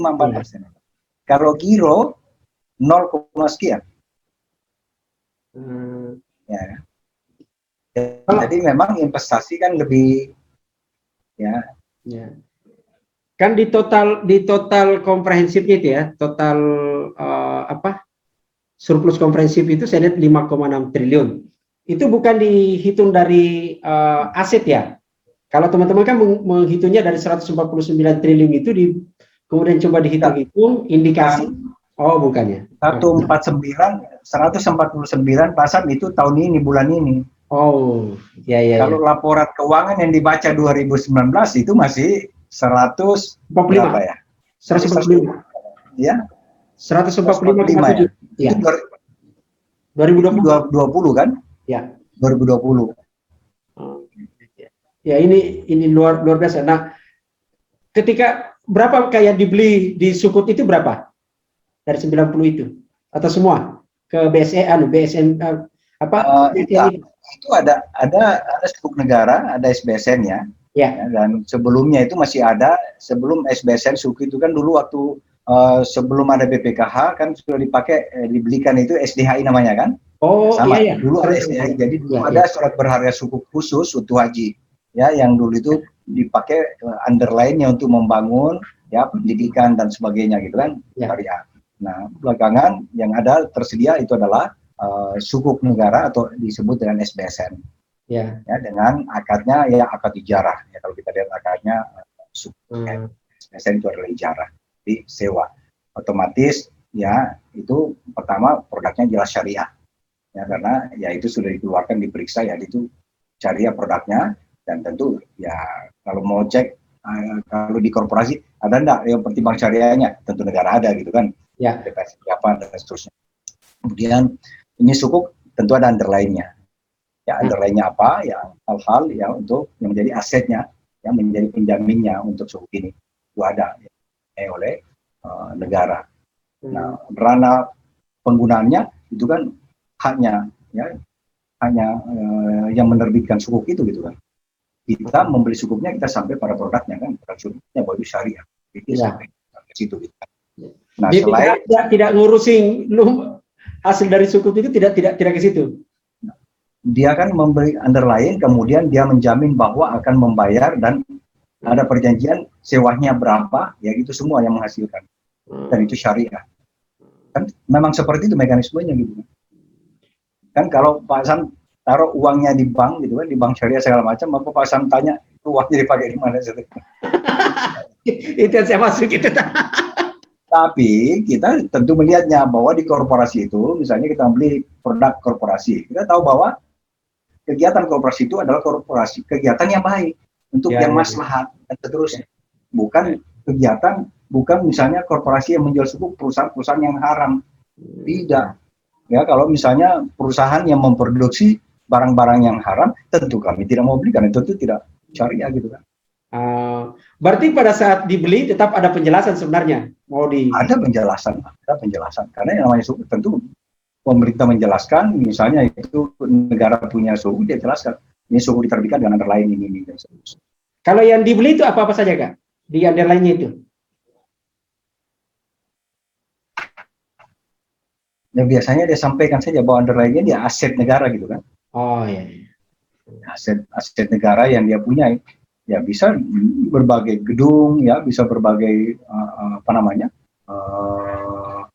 Kalau giro 0, sekian. Ya. Jadi memang investasi kan lebih ya. Kan di total komprehensifnya itu ya, total surplus komprehensif itu saya lihat 5,6 triliun. Itu bukan dihitung dari aset ya. Kalau teman-teman kan menghitungnya dari 149 triliun itu kemudian coba dihitung-hitung indikasi. Oh, bukannya. 149 pasar itu tahun ini, bulan ini. Oh, ya. Kalau laporan keuangan yang dibaca 2019 itu masih 145 berapa ya? 145. Ya. 145,7. Ya. 2020 kan? Ya. 2020. Ya, ini luar biasa. Nah, ketika berapa kayak dibeli di Sukuk itu berapa? Dari 90 itu atau semua ke BSN Apa? Iya, itu ada sukuk negara, ada SBSN ya. Ya. Dan sebelumnya itu masih ada, sebelum SBSN sukuk itu kan dulu waktu sebelum ada BPKH kan sudah dipakai dibelikan itu SDHI namanya kan. Ya, Oh, sama iya, iya. dulu ada SDHI, jadi dulu Ya, ada ya. surat berharga sukuk khusus untuk haji ya, yang dulu itu dipakai underline-nya untuk membangun ya pendidikan dan sebagainya gitu kan, Ya. syariah. Nah belakangan yang ada tersedia itu adalah sukuk negara atau disebut dengan SBSN Ya. ya, dengan akadnya ya akad ijarah ya, kalau kita lihat akadnya sukuk SBSN itu adalah ijarah, jadi sewa otomatis ya. Itu pertama produknya jelas syariah ya, karena ya itu sudah dikeluarkan diperiksa ya itu syariah produknya. Dan tentu ya kalau mau cek kalau di korporasi ada enggak yang pertimbang syariahnya, tentu negara ada gitu kan Ya. DPS apa dan seterusnya. Kemudian ini sukuk tentu ada underline-nya ya, underline-nya apa ya, hal-hal ya untuk yang menjadi asetnya, yang menjadi penjaminnya untuk sukuk ini itu ada ya, oleh negara. Nah ranah penggunaannya itu kan haknya ya, hanya yang menerbitkan sukuk itu gitu kan. Kita membeli sukuknya, kita sampai pada produknya kan, produk sukuknya baru syariah. Jadi sampai ke situ gitu. Nah, selain tidak ngurusin hasil dari sukuk itu tidak ke situ. Dia kan memberi underline, kemudian dia menjamin bahwa akan membayar dan ada perjanjian sewanya berapa, ya itu semua yang menghasilkan. Dan itu syariah. Kan memang seperti itu mekanismenya gitu. Kan kalau Pak Sam taruh uangnya di bank gitu kan, di bank syariah segala macam, apa Pak Sam tanya uangnya dipakai di mana? Itu yang saya masuk itu. Tapi kita tentu melihatnya bahwa di korporasi itu, misalnya kita beli produk korporasi, kita tahu bahwa kegiatan korporasi itu adalah korporasi kegiatan yang baik untuk yang maslahat dan seterusnya. Bukan kegiatan, bukan misalnya korporasi yang menjual sukuk perusahaan-perusahaan yang haram. Tidak. Ya, kalau misalnya perusahaan yang memproduksi barang-barang yang haram, tentu kami tidak mau beli karena itu tidak syariah gitu kan. Berarti pada saat dibeli tetap ada penjelasan sebenarnya mau di. Ada penjelasan karena yang namanya sukuk tentu pemerintah menjelaskan, misalnya itu negara punya suku, dia jelaskan ini suku diterbitkan dengan underline ini. Kalau yang dibeli itu apa saja Kak? Di underline-nya itu? Ya biasanya dia sampaikan saja bahwa underline-nya dia aset negara gitu kan. Oh iya. Aset negara yang dia punya ya, bisa berbagai gedung ya, bisa berbagai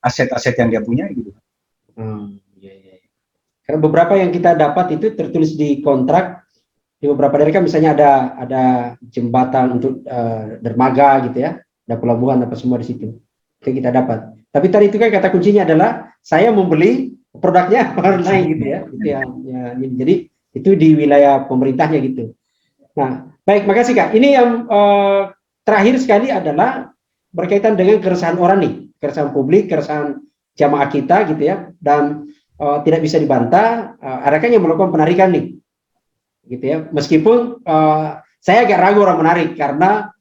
aset-aset yang dia punya gitu. Iya. Karena beberapa yang kita dapat itu tertulis di kontrak di beberapa daerah kan, misalnya ada jembatan untuk dermaga gitu ya, ada pelabuhan apa semua di situ. Itu kita dapat. Tapi tadi itu kan kata kuncinya adalah saya membeli produknya orang lain gitu ya. Itu yang jadi itu di wilayah pemerintahnya gitu. Nah, baik, makasih Kak. Ini yang terakhir sekali adalah berkaitan dengan keresahan orang nih, keresahan publik, keresahan jamaah kita gitu ya, dan tidak bisa dibantah. Ada kan yang melakukan penarikan nih, gitu ya. Meskipun saya agak ragu orang menarik karena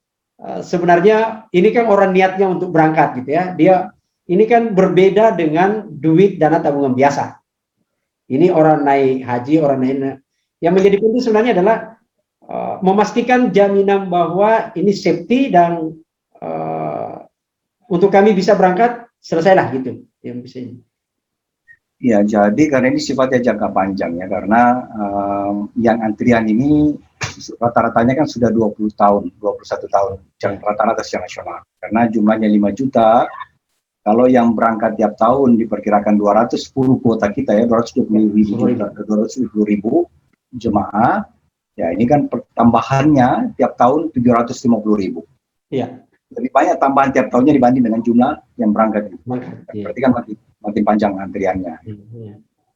sebenarnya ini kan orang niatnya untuk berangkat gitu ya. Dia ini kan berbeda dengan duit dana tabungan biasa. Ini orang naik haji, orang naik. Yang menjadi penting sebenarnya adalah memastikan jaminan bahwa ini safety dan untuk kami bisa berangkat selesailah gitu yang bisa ini. Ya, jadi karena ini sifatnya jangka panjang ya, karena yang antrian ini rata-ratanya kan sudah 20 tahun, 21 tahun, rata-rata secara nasional. Karena jumlahnya 5 juta, kalau yang berangkat tiap tahun diperkirakan 210 kuota kita ya, 220 ribu jemaah. Ya, ini kan tambahannya tiap tahun 750 ribu. Iya. Lebih banyak tambahan tiap tahunnya dibanding dengan jumlah yang berangkat. Berarti kan makin panjang antriannya.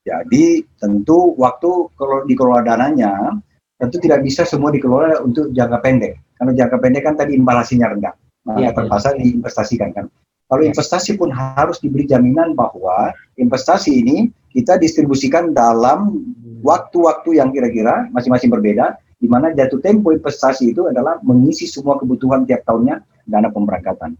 Jadi tentu waktu kalau dikelola dananya, tentu tidak bisa semua dikelola untuk jangka pendek. Karena jangka pendek kan tadi imbal-hasilnya rendah. Maka terpaksa diinvestasikan kan. Kalau investasi pun harus diberi jaminan bahwa investasi ini kita distribusikan dalam waktu-waktu yang kira-kira masing-masing berbeda, di mana jatuh tempo investasi itu adalah mengisi semua kebutuhan tiap tahunnya dana pemberangkatan.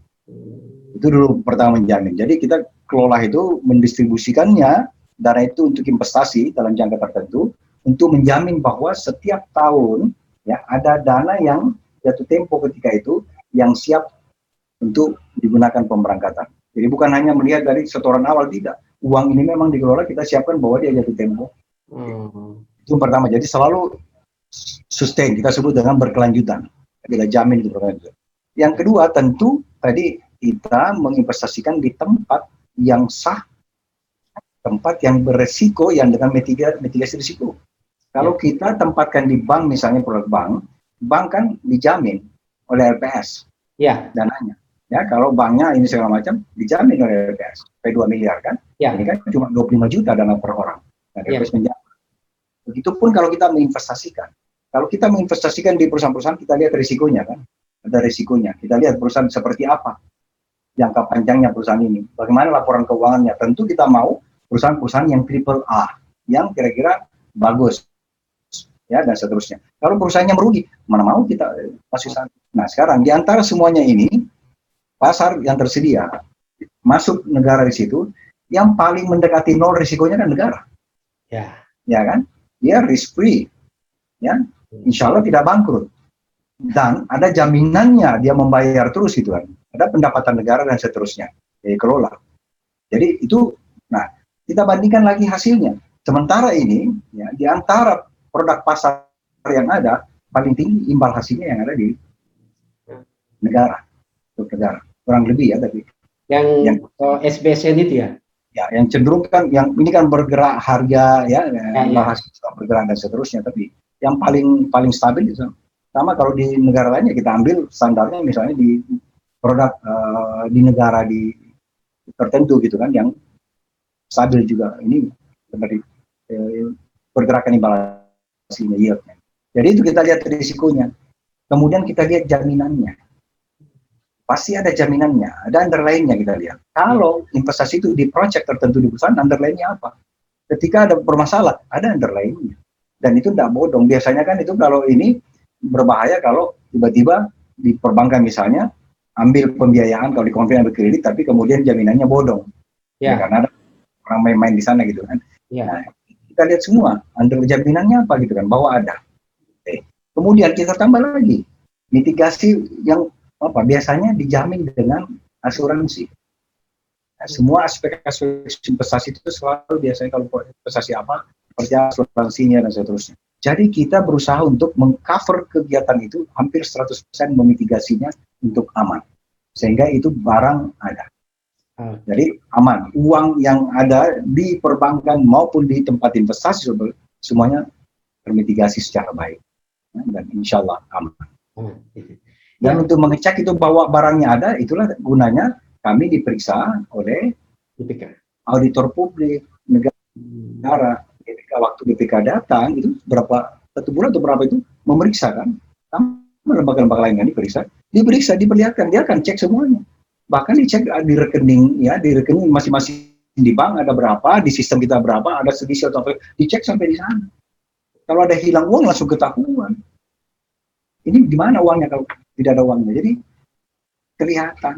Itu dulu pertama menjamin. Jadi kita kelola itu mendistribusikannya dana itu untuk investasi dalam jangka tertentu, untuk menjamin bahwa setiap tahun ya ada dana yang jatuh tempo ketika itu yang siap untuk digunakan pemberangkatan. Jadi bukan hanya melihat dari setoran awal, tidak. Uang ini memang dikelola, kita siapkan bahwa dia jatuh tempo. Itu yang pertama. Jadi selalu sustain, kita sebut dengan berkelanjutan. Kita jamin itu berkelanjutan. Yang kedua tentu tadi kita menginvestasikan di tempat yang sah, tempat yang beresiko, yang dengan mitigasi risiko. Kalau kita tempatkan di bank, misalnya produk bank kan dijamin oleh LPS dananya. Ya, kalau banknya ini segala macam dijamin oleh LPS, sampai 2 miliar kan. Ini kan cuma 25 juta dana per orang. Nah, LPS menjamin. Begitupun kalau kita menginvestasikan. Kalau kita menginvestasikan di perusahaan-perusahaan, kita lihat risikonya kan. Ada risikonya. Kita lihat perusahaan seperti apa jangka panjangnya perusahaan ini. Bagaimana laporan keuangannya. Tentu kita mau perusahaan-perusahaan yang triple A, yang kira-kira bagus. Ya, dan seterusnya. Kalau perusahaannya merugi, mana mau kita masuk sana. Nah, sekarang di antara semuanya ini, pasar yang tersedia, masuk negara di situ, yang paling mendekati nol risikonya kan negara. Ya kan? Dia risk free. Ya, insya Allah tidak bangkrut. Dan ada jaminannya, dia membayar terus gitu kan. Ada pendapatan negara dan seterusnya. Kelola. Jadi itu, nah, kita bandingkan lagi hasilnya. Sementara ini, ya, di antara produk pasar yang ada, paling tinggi imbal hasilnya yang ada di negara. Untuk negara. Kurang lebih ya, tapi yang SBSN itu ya? Ya, yang cenderung kan, yang ini kan bergerak harga ya, hasil bergerak dan seterusnya, tapi yang paling stabil itu sama kalau di negara lainnya kita ambil standarnya misalnya di produk di negara di tertentu gitu kan, yang stabil juga ini dari pergerakan imbal hasilnya, yieldnya. Jadi itu kita lihat risikonya, kemudian kita lihat jaminannya. Pasti ada jaminannya, ada underline-nya kita lihat. Kalau investasi itu di project tertentu di perusahaan, underline-nya apa? Ketika ada bermasalah, ada underline-nya. Dan itu tidak bodong. Biasanya kan itu kalau ini berbahaya kalau tiba-tiba di perbankan misalnya, ambil pembiayaan, kalau di konven ambil kredit, tapi kemudian jaminannya bodong. Ya, karena ada orang main-main di sana gitu kan. Nah, kita lihat semua, under jaminannya apa gitu kan, bahwa ada. Kemudian kita tambah lagi, mitigasi yang biasanya dijamin dengan asuransi. Nah, semua aspek investasi itu selalu biasanya kalau investasi apa, seperti asuransinya dan seterusnya. Jadi kita berusaha untuk mengcover kegiatan itu hampir 100% memitigasinya untuk aman. Sehingga itu barang ada. Jadi aman. Uang yang ada di perbankan maupun di tempat investasi semuanya termitigasi secara baik. Dan insya Allah aman. Dan untuk mengecek itu bahwa barangnya ada, itulah gunanya kami diperiksa oleh auditor publik negara. Ketika waktu BPK datang itu berapa, 1 bulan atau berapa itu memeriksa kan, sama lembaga-lembaga lain kan diperiksa, diperlihatkan, dia akan cek semuanya. Bahkan dicek di rekening ya, di rekening masing-masing di bank ada berapa, di sistem kita berapa, ada sedikit atau apa, dicek sampai di sana. Kalau ada hilang uang langsung ketahuan. Ini di mana uangnya kalau tidak ada uangnya, jadi kelihatan.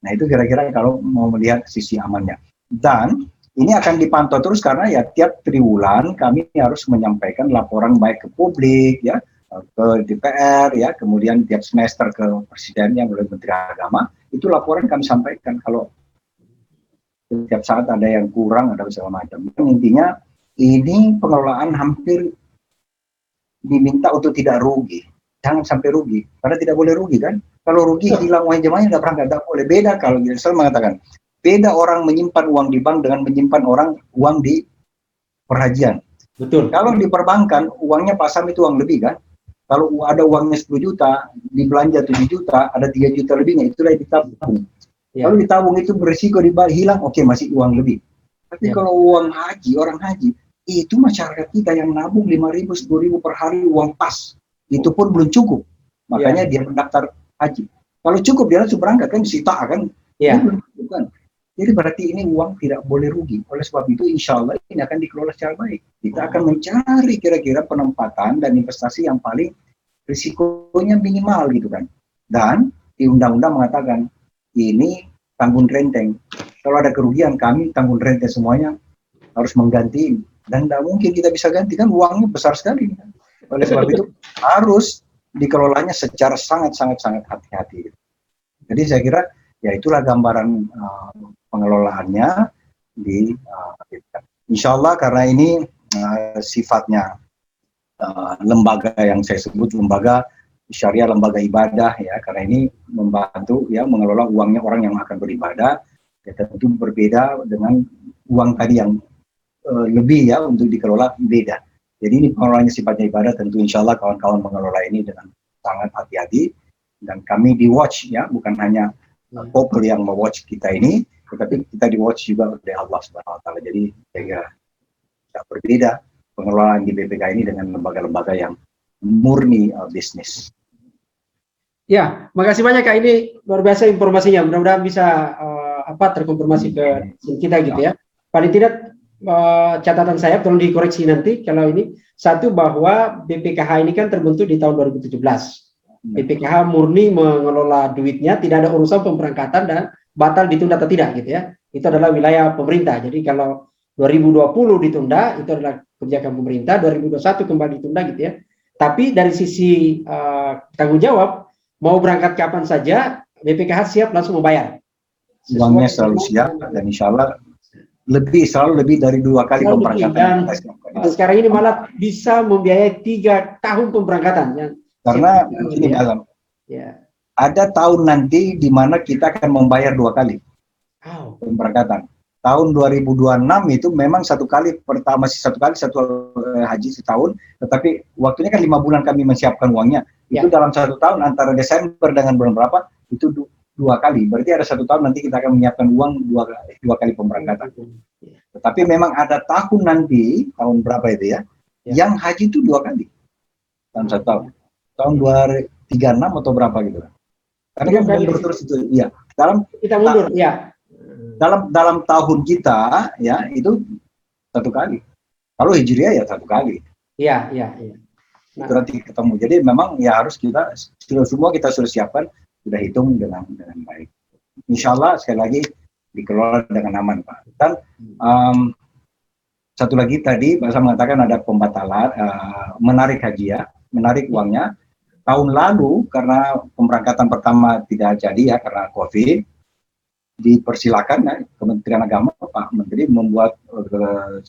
Nah itu kira-kira kalau mau melihat sisi amannya. Dan ini akan dipantau terus karena ya tiap triwulan kami harus menyampaikan laporan baik ke publik ya, ke DPR ya, kemudian tiap semester ke presidennya oleh Menteri Agama, itu laporan kami sampaikan kalau setiap saat ada yang kurang, ada segala macam. Intinya ini pengelolaan hampir diminta untuk tidak rugi. Jangan sampai rugi, karena tidak boleh rugi kan. Kalau rugi hilang uang jemaahnya nggak berangkat, tidak boleh. Beda kalau saya mengatakan, beda orang menyimpan uang di bank dengan menyimpan uang di perhajian. Betul. Kalau di perbankan uangnya Pak Sam itu uang lebih kan. Kalau ada uangnya 10 juta, dibelanja 7 juta, ada 3 juta lebihnya, itulah ditabung. Kalau ditabung itu berisiko hilang, oke, masih uang lebih. Tapi kalau uang haji, orang haji, itu masyarakat kita yang nabung 5.000, 10.000 per hari uang pas. Itu pun belum cukup, makanya dia mendaftar haji. Kalau cukup dia langsung berangkat kan, disita kan. Bukan. Jadi berarti ini uang tidak boleh rugi. Oleh sebab itu insya Allah ini akan dikelola secara baik. Kita akan mencari kira-kira penempatan dan investasi yang paling risikonya minimal gitu kan. Dan di undang-undang mengatakan ini tanggung renteng. Kalau ada kerugian kami tanggung renteng semuanya harus mengganti, dan tidak mungkin kita bisa ganti, kan uangnya besar sekali. Oleh sebab itu harus dikelolanya secara sangat hati-hati. Jadi saya kira ya itulah gambaran pengelolaannya di insya Allah, karena ini sifatnya lembaga yang saya sebut lembaga syariah, lembaga ibadah ya, karena ini membantu ya mengelola uangnya orang yang akan beribadah, ya tentu berbeda dengan uang tadi yang lebih ya untuk dikelola beda. Jadi ini pengelolaannya sifatnya ibadah, tentu insya Allah kawan-kawan mengelola ini dengan sangat hati-hati, dan kami di watch ya, bukan hanya people yang me-watch kita ini, tetapi kita di watch juga oleh Allah Subhanahu Wa Taala. Jadi saya kira tidak berbeda pengelolaan di BPK ini dengan lembaga-lembaga yang murni bisnis. Ya, makasih banyak Kak, ini luar biasa informasinya. Mudah-mudahan bisa terkonfirmasi ke kita gitu ya. Paling tidak catatan saya, tolong dikoreksi nanti kalau ini. Satu, bahwa BPKH ini kan terbentuk di tahun 2017. BPKH murni mengelola duitnya, tidak ada urusan pemberangkatan dan batal ditunda atau tidak gitu ya. Itu adalah wilayah pemerintah. Jadi kalau 2020 ditunda, itu adalah kebijakan pemerintah, 2021 kembali ditunda gitu ya. Tapi dari sisi tanggung jawab, mau berangkat kapan saja, BPKH siap langsung membayar. Uangnya selalu siap, dan insya Allah selalu lebih dari 2 kali pemberangkatan. Dan sekarang ini malah bisa membiayai 3 tahun pemberangkatan. Karena ini dalam ada tahun nanti di mana kita akan membayar 2 kali pemberangkatan. Tahun 2026 itu memang 1 kali, pertama satu haji setahun, tetapi waktunya kan 5 bulan kami menyiapkan uangnya. Itu dalam 1 tahun antara Desember dengan bulan berapa itu 2 kali. Berarti ada 1 tahun nanti kita akan menyiapkan uang 2 kali pemberangkatan. Tetapi memang ada tahun nanti, tahun berapa itu ya, yang haji itu 2 kali dalam 1 tahun. Tahun 2036 atau berapa gitu. Karena kan mundur terus itu. Iya. Kita mundur, ya. Dalam tahun kita ya itu 1 kali. Kalau Hijriah ya 1 kali. Iya. Itu nanti ketemu. Jadi memang ya harus kita semua kita sudah siapkan, sudah hitung dengan baik. Insya Allah sekali lagi dikelola dengan aman, Pak. Dan satu lagi tadi Pak Sam mengatakan ada pembatalan menarik haji ya, menarik uangnya. Tahun lalu karena pemberangkatan pertama tidak jadi ya karena COVID, dipersilakan ya, Kementerian Agama Pak Menteri membuat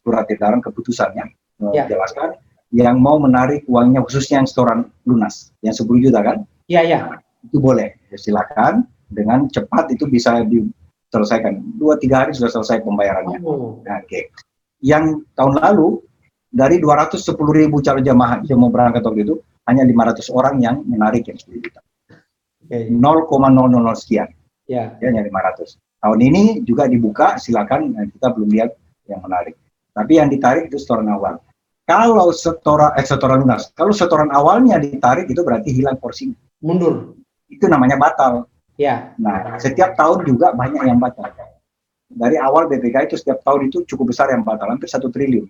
surat edaran keputusannya menjelaskan yang mau menarik uangnya khususnya yang setoran lunas yang 10 juta kan? Iya. Itu boleh, silakan dengan cepat itu bisa diselesaikan 2-3 hari sudah selesai pembayarannya. Nah, yang tahun lalu dari 210.000 calon jamaah yang mau berangkat waktu itu hanya 500 orang yang menarik yang 10 juta. 0,000 sekian. Ya, hanya 500. Tahun ini juga dibuka, silakan, kita belum lihat yang menarik. Tapi yang ditarik itu setoran awal. Kalau setoran lunas, kalau setoran awalnya ditarik itu berarti hilang porsinya. Mundur. Itu namanya batal. Ya. Nah, setiap tahun juga banyak yang batal. Dari awal BPK itu setiap tahun itu cukup besar yang batal, hampir 1 triliun.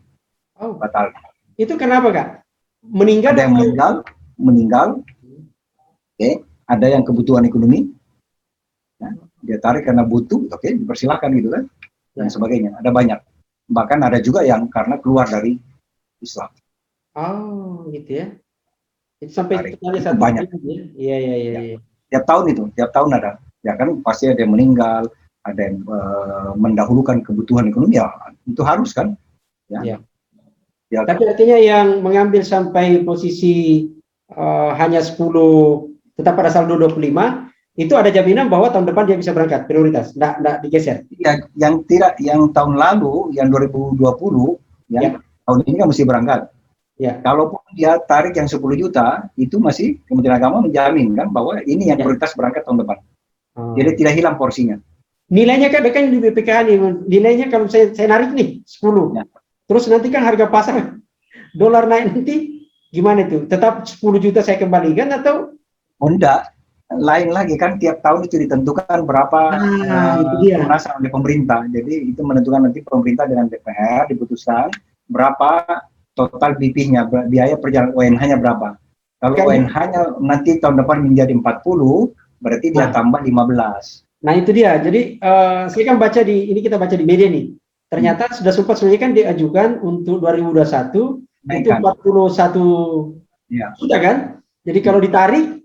Batal. Itu kenapa, Kak? Meninggal? Ada yang meninggal. Ada yang kebutuhan ekonomi. Dia tarik karena butuh, dipersilakan gitu kan, dan sebagainya. Ada banyak. Bahkan ada juga yang karena keluar dari Islam. Oh, gitu ya. Itu sampai itu banyak. Iya. Tiap tahun ada. Ya kan pasti ada yang meninggal, ada yang mendahulukan kebutuhan ekonomi, ya itu harus kan. Ya. Tapi artinya yang mengambil sampai posisi hanya 10, tetap pada saldo 25, itu ada jaminan bahwa tahun depan dia bisa berangkat, prioritas, enggak digeser. Ya, yang tahun lalu, yang 2020, tahun ini kan mesti berangkat. Ya. Kalaupun dia tarik yang 10 juta, itu masih Kementerian Agama menjamin kan bahwa ini yang prioritas berangkat tahun depan. Jadi tidak hilang porsinya. Nilainya kan di BPKH nih, nilainya kalau saya narik nih 10. Ya. Terus nanti kan harga pasar dolar naik nanti gimana itu? Tetap 10 juta saya kembalikan atau? Oh enggak. Lain lagi kan tiap tahun itu ditentukan berapa lunasan oleh pemerintah. Jadi itu menentukan nanti pemerintah dengan DPR diputuskan berapa total BP-nya, biaya perjalanan ONH-nya berapa. Kalau ONH-nya nanti tahun depan menjadi 40, berarti dia tambah 15. Nah itu dia. Jadi saya kan baca kita baca di media nih. ternyata sudah sempat sebenarnya kan diajukan untuk 2021 itu 41 ya. Sudah kan? Jadi kalau ditarik,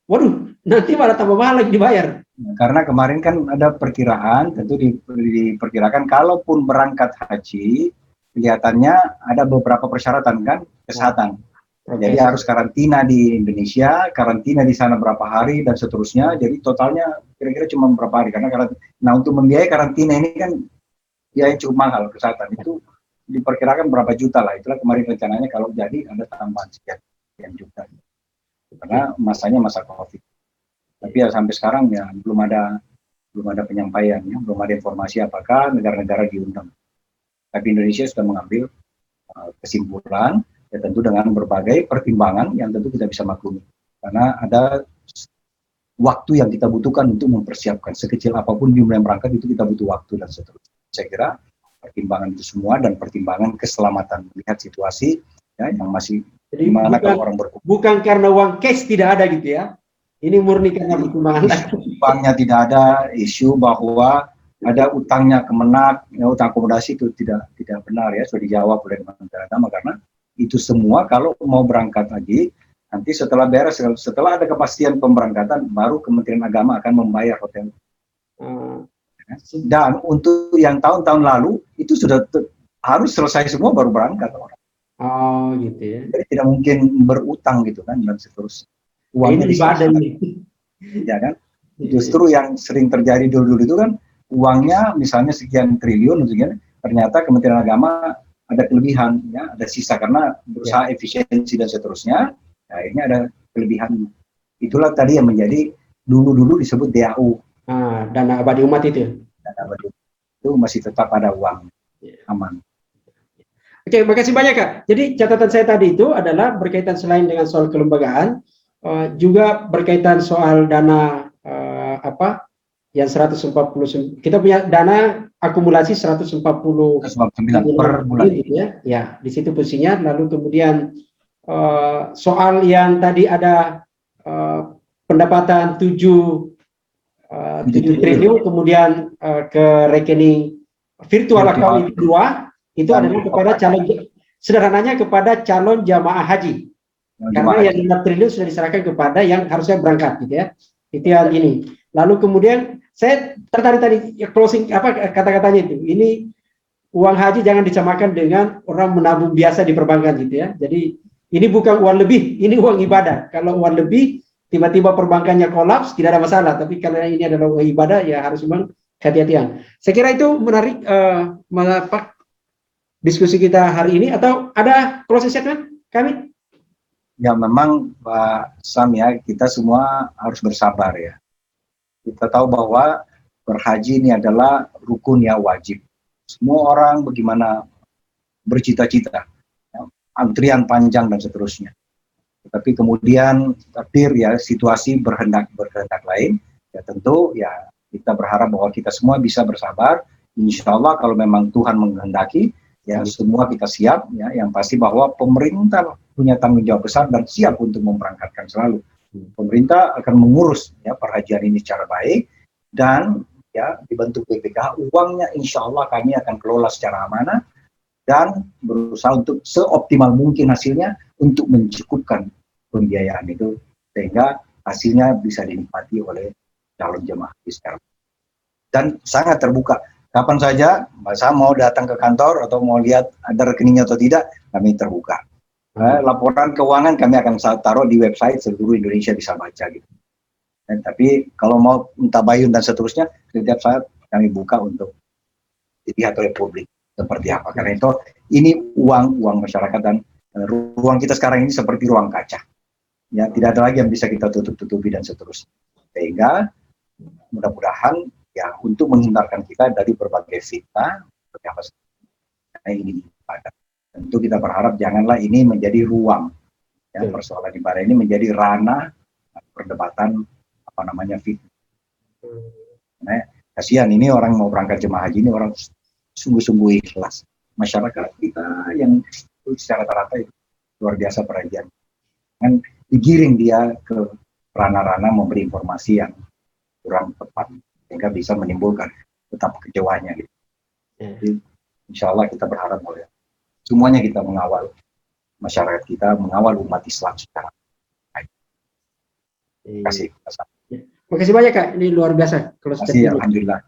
waduh, nanti malah tambah mahal lagi dibayar. Karena kemarin kan ada perkiraan, tentu diperkirakan kalaupun berangkat haji, kelihatannya ada beberapa persyaratan kan, kesehatan. Jadi harus karantina di Indonesia, karantina di sana berapa hari dan seterusnya. Jadi totalnya kira-kira cuma berapa hari, karena nah untuk membiayai karantina ini kan biaya cukup mahal kesehatan, itu diperkirakan berapa juta lah. Itulah kemarin rencananya kalau jadi ada tambahan sekian juta, karena masanya masa COVID. Tapi ya sampai sekarang ya belum ada penyampaian, ya, belum ada informasi apakah negara-negara diundang. Tapi Indonesia sudah mengambil kesimpulan, ya tentu dengan berbagai pertimbangan yang tentu kita bisa maklumi. Karena ada waktu yang kita butuhkan untuk mempersiapkan, sekecil apapun jumlah yang berangkat itu kita butuh waktu dan seterusnya. Saya kira pertimbangan itu semua dan pertimbangan keselamatan, melihat situasi ya, yang masih gimana kalau orang bukan karena uang cash tidak ada gitu ya. Ini murni karena pertimbangan banknya tidak ada, isu bahwa ada utangnya Kemenak, ya, utang akomodasi itu tidak benar ya, sudah dijawab oleh Kementerian Agama, karena itu semua kalau mau berangkat lagi nanti setelah beres, setelah ada kepastian pemberangkatan baru Kementerian Agama akan membayar hotel. Dan untuk yang tahun-tahun lalu itu sudah harus selesai semua baru berangkat orang. Oh gitu ya. Jadi tidak mungkin berutang gitu kan dan seterusnya. Uangnya diserahkan, ya kan? Justru yang sering terjadi dulu itu kan uangnya misalnya sekian triliun, ternyata Kementerian Agama ada kelebihan, ya, ada sisa karena berusaha efisiensi dan seterusnya. Nah, ini ada kelebihan. Itulah tadi yang menjadi dulu disebut DAU. Dana abadi umat itu. Dana abadi itu masih tetap ada uang, aman. Oke, makasih banyak Kak. Jadi catatan saya tadi itu adalah berkaitan selain dengan soal kelembagaan, juga berkaitan soal dana yang 140, kita punya dana akumulasi 149 per bulan gitu ya. Ya, di situ posisinya. Lalu kemudian soal yang tadi ada pendapatan 7 triliun kemudian ke rekening virtual account itu 2, itu adalah kepada calon, sederhananya kepada calon jamaah haji. Karena yang 5 triliun sudah diserahkan kepada yang harusnya berangkat gitu ya. Itu yang ini. Lalu kemudian saya tertarik tadi closing kata-katanya itu. Ini uang haji jangan disamakan dengan orang menabung biasa di perbankan gitu ya. Jadi ini bukan uang lebih, ini uang ibadah. Kalau uang lebih tiba-tiba perbankannya kolaps tidak ada masalah, tapi karena ini adalah uang ibadah ya harus memang hati-hatian. Saya kira itu menarik Pak diskusi kita hari ini, atau ada closing statement kami? Ya memang Pak Sam ya, kita semua harus bersabar ya. Kita tahu bahwa berhaji ini adalah rukun ya, wajib. Semua orang bagaimana bercita-cita, ya, antrian panjang dan seterusnya. Tapi kemudian takdir ya, situasi berkehendak lain, ya tentu ya kita berharap bahwa kita semua bisa bersabar. Insya Allah kalau memang Tuhan menghendaki, ya semua kita siap ya. Yang pasti bahwa pemerintah punya tanggung jawab besar dan siap untuk memberangkatkan selalu. Pemerintah akan mengurus ya perhajian ini secara baik, dan ya dibantu BPKH, uangnya insya Allah kami akan kelola secara amanah dan berusaha untuk seoptimal mungkin hasilnya untuk mencukupkan pembiayaan itu sehingga hasilnya bisa dinikmati oleh calon jemaah sekarang. Dan sangat terbuka. Kapan saja Mbak Sam mau datang ke kantor atau mau lihat ada rekeningnya atau tidak, kami terbuka. Laporan keuangan kami akan taruh di website, seluruh Indonesia bisa baca gitu. Tapi kalau mau minta bayun dan seterusnya, setiap saat kami buka untuk dilihat oleh publik seperti apa. Karena itu ini uang masyarakat, dan ruang kita sekarang ini seperti ruang kaca. Ya, tidak ada lagi yang bisa kita tutup-tutupi dan seterusnya. Sehingga mudah-mudahan ya untuk menghindarkan kita dari berbagai fitnah, ini ada. Tentu kita berharap janganlah ini menjadi ruang ya, persoalan ibadah ini menjadi ranah perdebatan fitnah. Nah, kasihan ini orang mau berangkat jemaah haji ini orang sungguh-sungguh ikhlas. Masyarakat kita yang secara rata-rata itu luar biasa perhatian. Kan digiring dia ke ranah-ranah memberi informasi yang kurang tepat sehingga bisa menimbulkan betapa kecewanya gitu. Jadi, insya Allah kita berharap bahwa semuanya kita mengawal masyarakat kita, mengawal umat Islam secara baik. Terima kasih. Terima kasih banyak Kak, ini luar biasa. Kalau Terima kasih, alhamdulillah.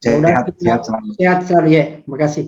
Sehat selalu. Sehat selalu ya, terima kasih.